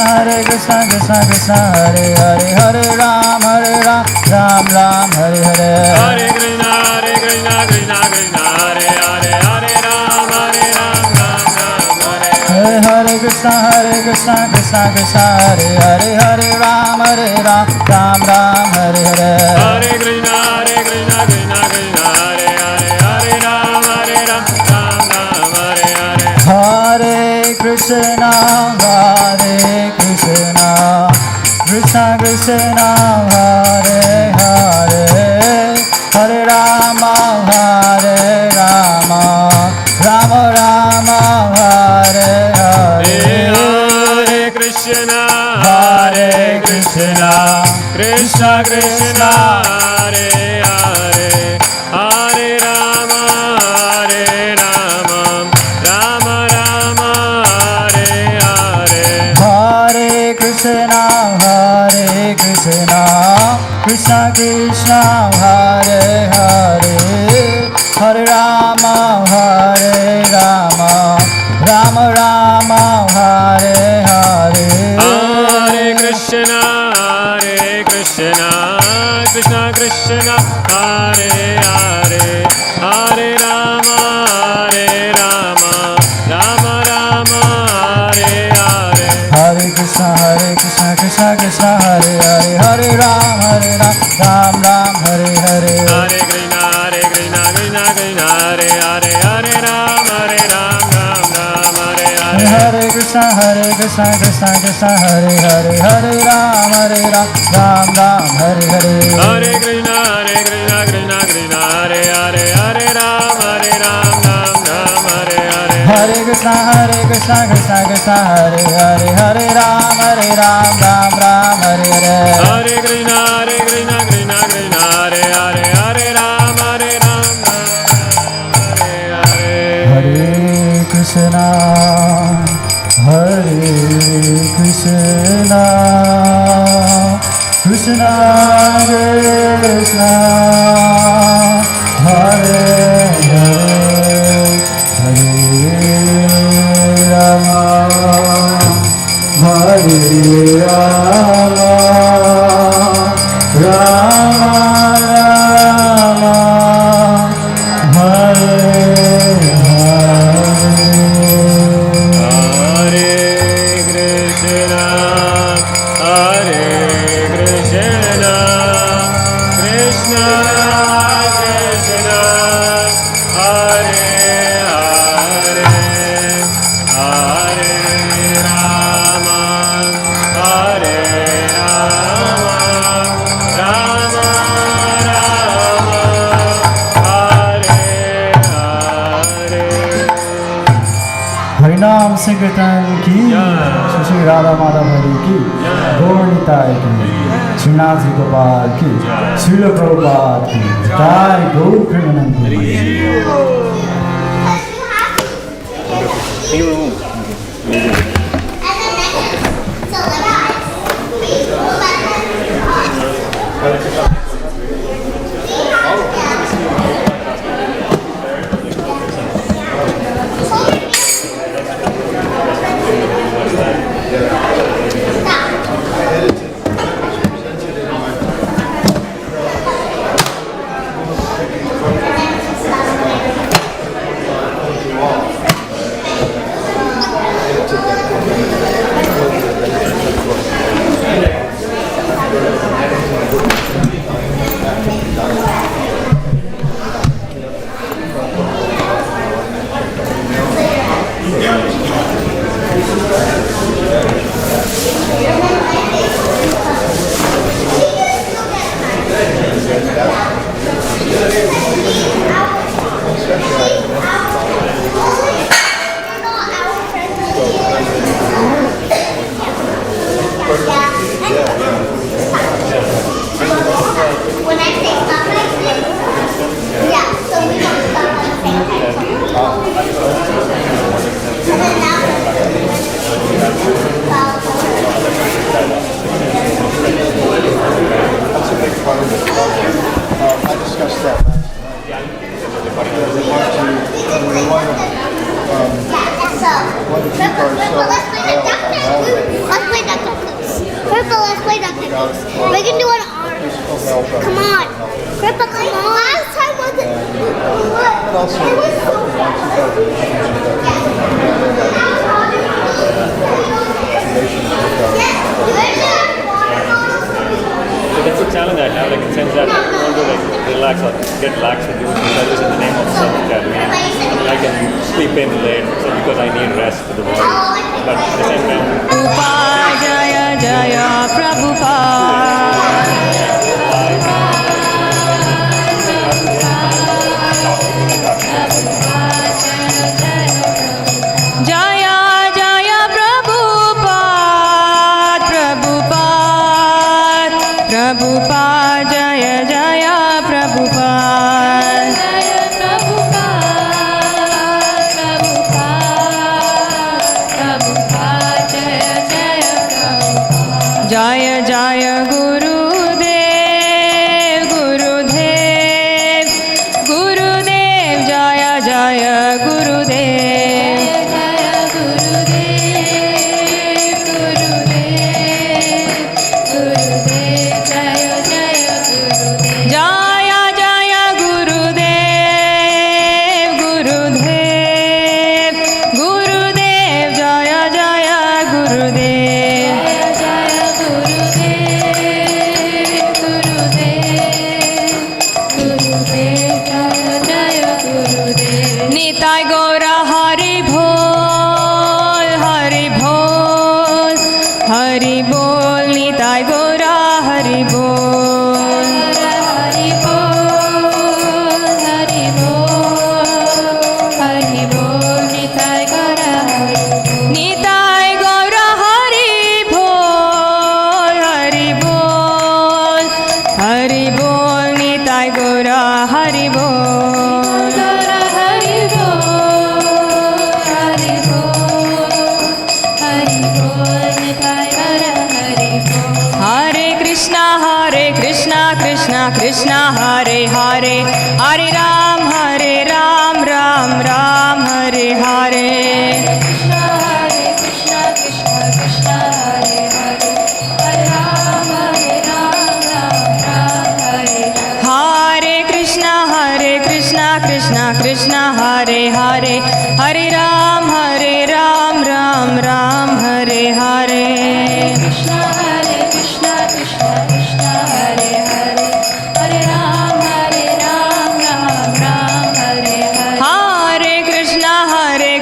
Krishna Krishna, Hare Hare, Hare Ram, Ram Hare Hare. Hare Krishna, Krishna, Hare Hare, Hare Ram, Ram Hare Hare. Hare Krishna, Krishna Krishna, Hare Hare, Hare Ram, Ram Hare Hare. Hare Krishna, Krishna, Hare Hare, Hare Ram, Ram Hare Hare. Hare Krishna, Krishna Krishna, Hare Hare, Hare Ram, Ram Hare Hare. Hare Krishna, Krishna Krishna, Hare Hare, Hare Rama, Rama Rama, Hare Hare. Hare Krishna, Krishna, Krishna Krishna, Hare Hare, Hare Rama, Rama Rama, Hare Hare. Hare Krishna, Krishna Krishna, Hare Hare, Hare Rama, Rama Rama, Hare Hare. Hare Krishna, Krishna Krishna, Hare Hare, Hare Rama, Rama Rama, Hare Hare. Hare Krishna, Krishna Krishna, Hare Hare, Hare Ram, Ram Hare Hare. Hare Krishna, Krishna Krishna, Hare Hare, Hare Ram, Ram Hare Hare. Hare Krishna, Krishna Hare Hare, Hare Ram, Ram Hare Hare. Hare Krishna, Krishna Krishna, Hare Hare, Hare Ram, Ram Hare Hare. Hare Krishna, Krishna Hare Hare, Hare Ram, Ram Hare Hare. Hare Krishna, Krishna Krishna, Hare Hare, Hare Ram, Hare Hare. Hare Krishna, Krishna Krishna, Hare Hare, Hare Rama, Rama Rama, Hare हरिनाम संकीर्तन की, श्री राधा माधव हरि की, गौर निताय की, श्रीनाथ जी गोपाल की, श्रील प्रभुपाद की, जय गौर Premanand. We can do it on ours. Come on. Grandpa, come on. Last time was it? It was so So that's a challenge I have, like in the sense that I want to like relax or get lax with doing service in the name of self-care. I can sleep in late so because I need rest for the body. But at the same time, Jaya Jaya Prabhupada. Jaya Jaya Prabhupada, Prabhupada, Prabhupada, Jaya Jaya Prabhupada. Jaya Jaya Gurudev, Gurudev, Gurudev, Jaya Jaya Gurudev. Jaya Jaya Gurudev, Gurudev, Gurudev, Jaya Jaya Gurudev. Nitai Gaura Hari Bol, Hari Bol, Hari Bol, Nitai Gaura Hari Bol. Hari Bol, Hari Bol, Hari Bol, Nitai Gaura Hari Bol. Nitai Gaura Hari Bol, Hari Bol, Hari Bol, Nitai Gaura Hari Bol. Hare Krishna, Krishna Krishna, Hare Hare, Hare Ram, Ram Ram, Hare Hare. Hare Krishna, Krishna Hare Hare, Hare Ram, Ram Ram, Hare Hare. Hare Krishna, Krishna Krishna, Hare Hare, Hare Ram, Ram Ram, Hare Hare. Krishna, Krishna Krishna, Hare Hare, Hare Ram, Ram Ram, Hare Hare. Hare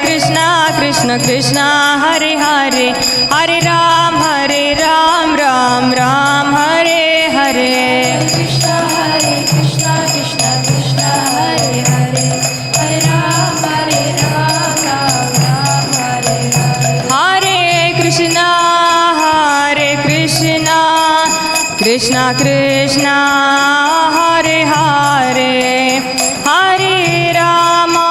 Krishna, Krishna Krishna, Hare Hare, Hare Ram, Ram Ram, Hare Hare. Krishna, Krishna Krishna, Hare Hare, Hare Ram, Ram Ram, Hare Hare. Hare Krishna, Krishna Krishna, Hare Hare, Hare Rama,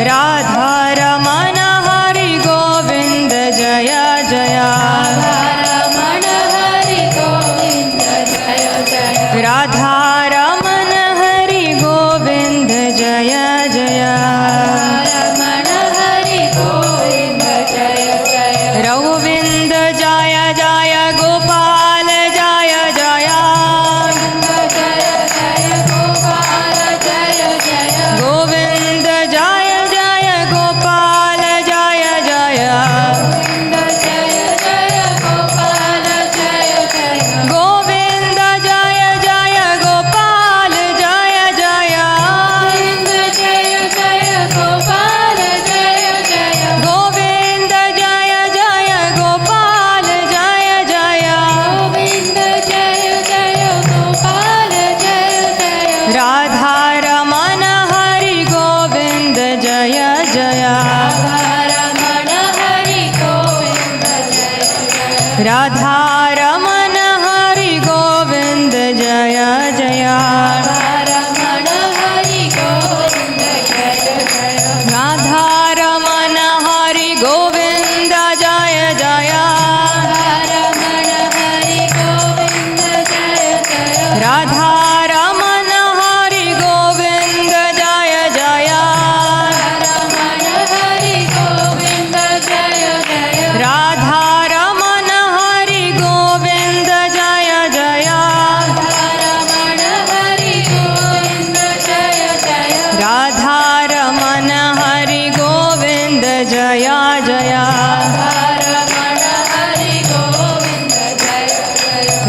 Radha Ramana Hari Govind Jaya Jaya Radha Ramana Hari Govind Jaya Jaya Govind Jaya Jaya Gopal Jaya Jaya Govind Jaya Jaya Gopal Jaya Jaya Govind Jaya Jaya Gopal Jaya Jaya Govind Jaya Jaya Gopal Jaya Jaya Radha Ramana Hari Govind Jaya Jaya Radha Ramana Hari Govind Jaya Jaya Radha Ramana Hari Govind Jaya Jaya Radha Ramana Hari Govind Jaya Jaya Radha Ramana Hari Govind Jaya Jaya Radha Ramana Hari Govind Jaya Jaya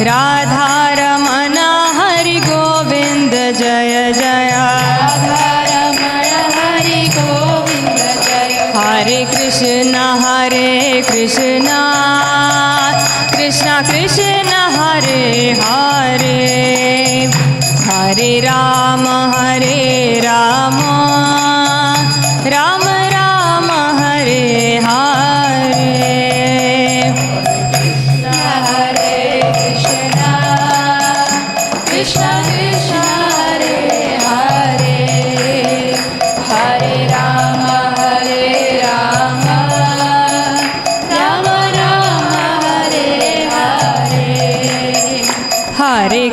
Radha Ramana Hari Govind Jaya Jaya Hare Krishna Krishna Krishna Hare Hare Hare Rama Rama Rama Hare Hare Krishna Krishna Hare Hare Hare Rama Rama Rama Hare Hare Hare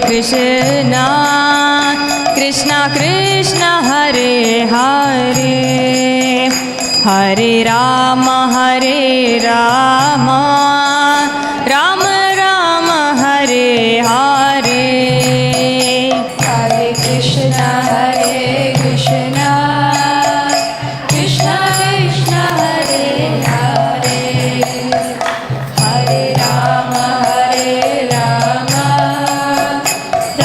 Krishna Krishna Krishna Hare Hare Hare Rama Rama Rama Hare Hare Hare Krishna Krishna Krishna Hare Hare Hare Rama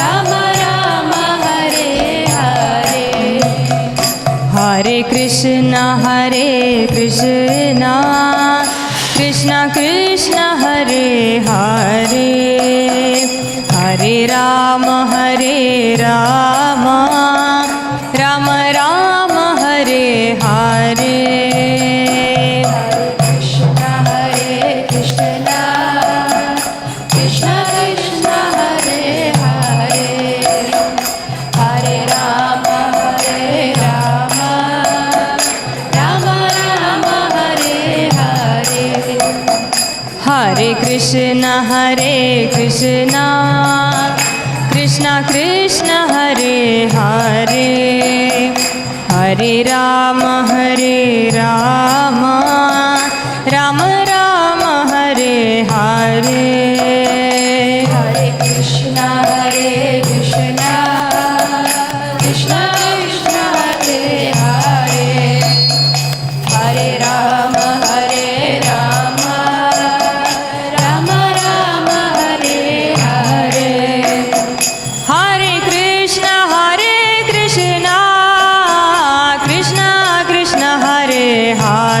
Rama Rama Hare Hare Hare Krishna Krishna Krishna Hare Hare Hare Rama Rama Rama Hare Hare Hare Krishna Krishna Hare Hare Hare Rama Rama Rama Hare Hare Hare Krishna Krishna Krishna Hare Hare Hare Rama Rama Rama Hare Hare Hare Krishna Krishna Krishna Hare Hare Hare Rama Rama Rama Hare Hare Hare Krishna Krishna Krishna Hare Hare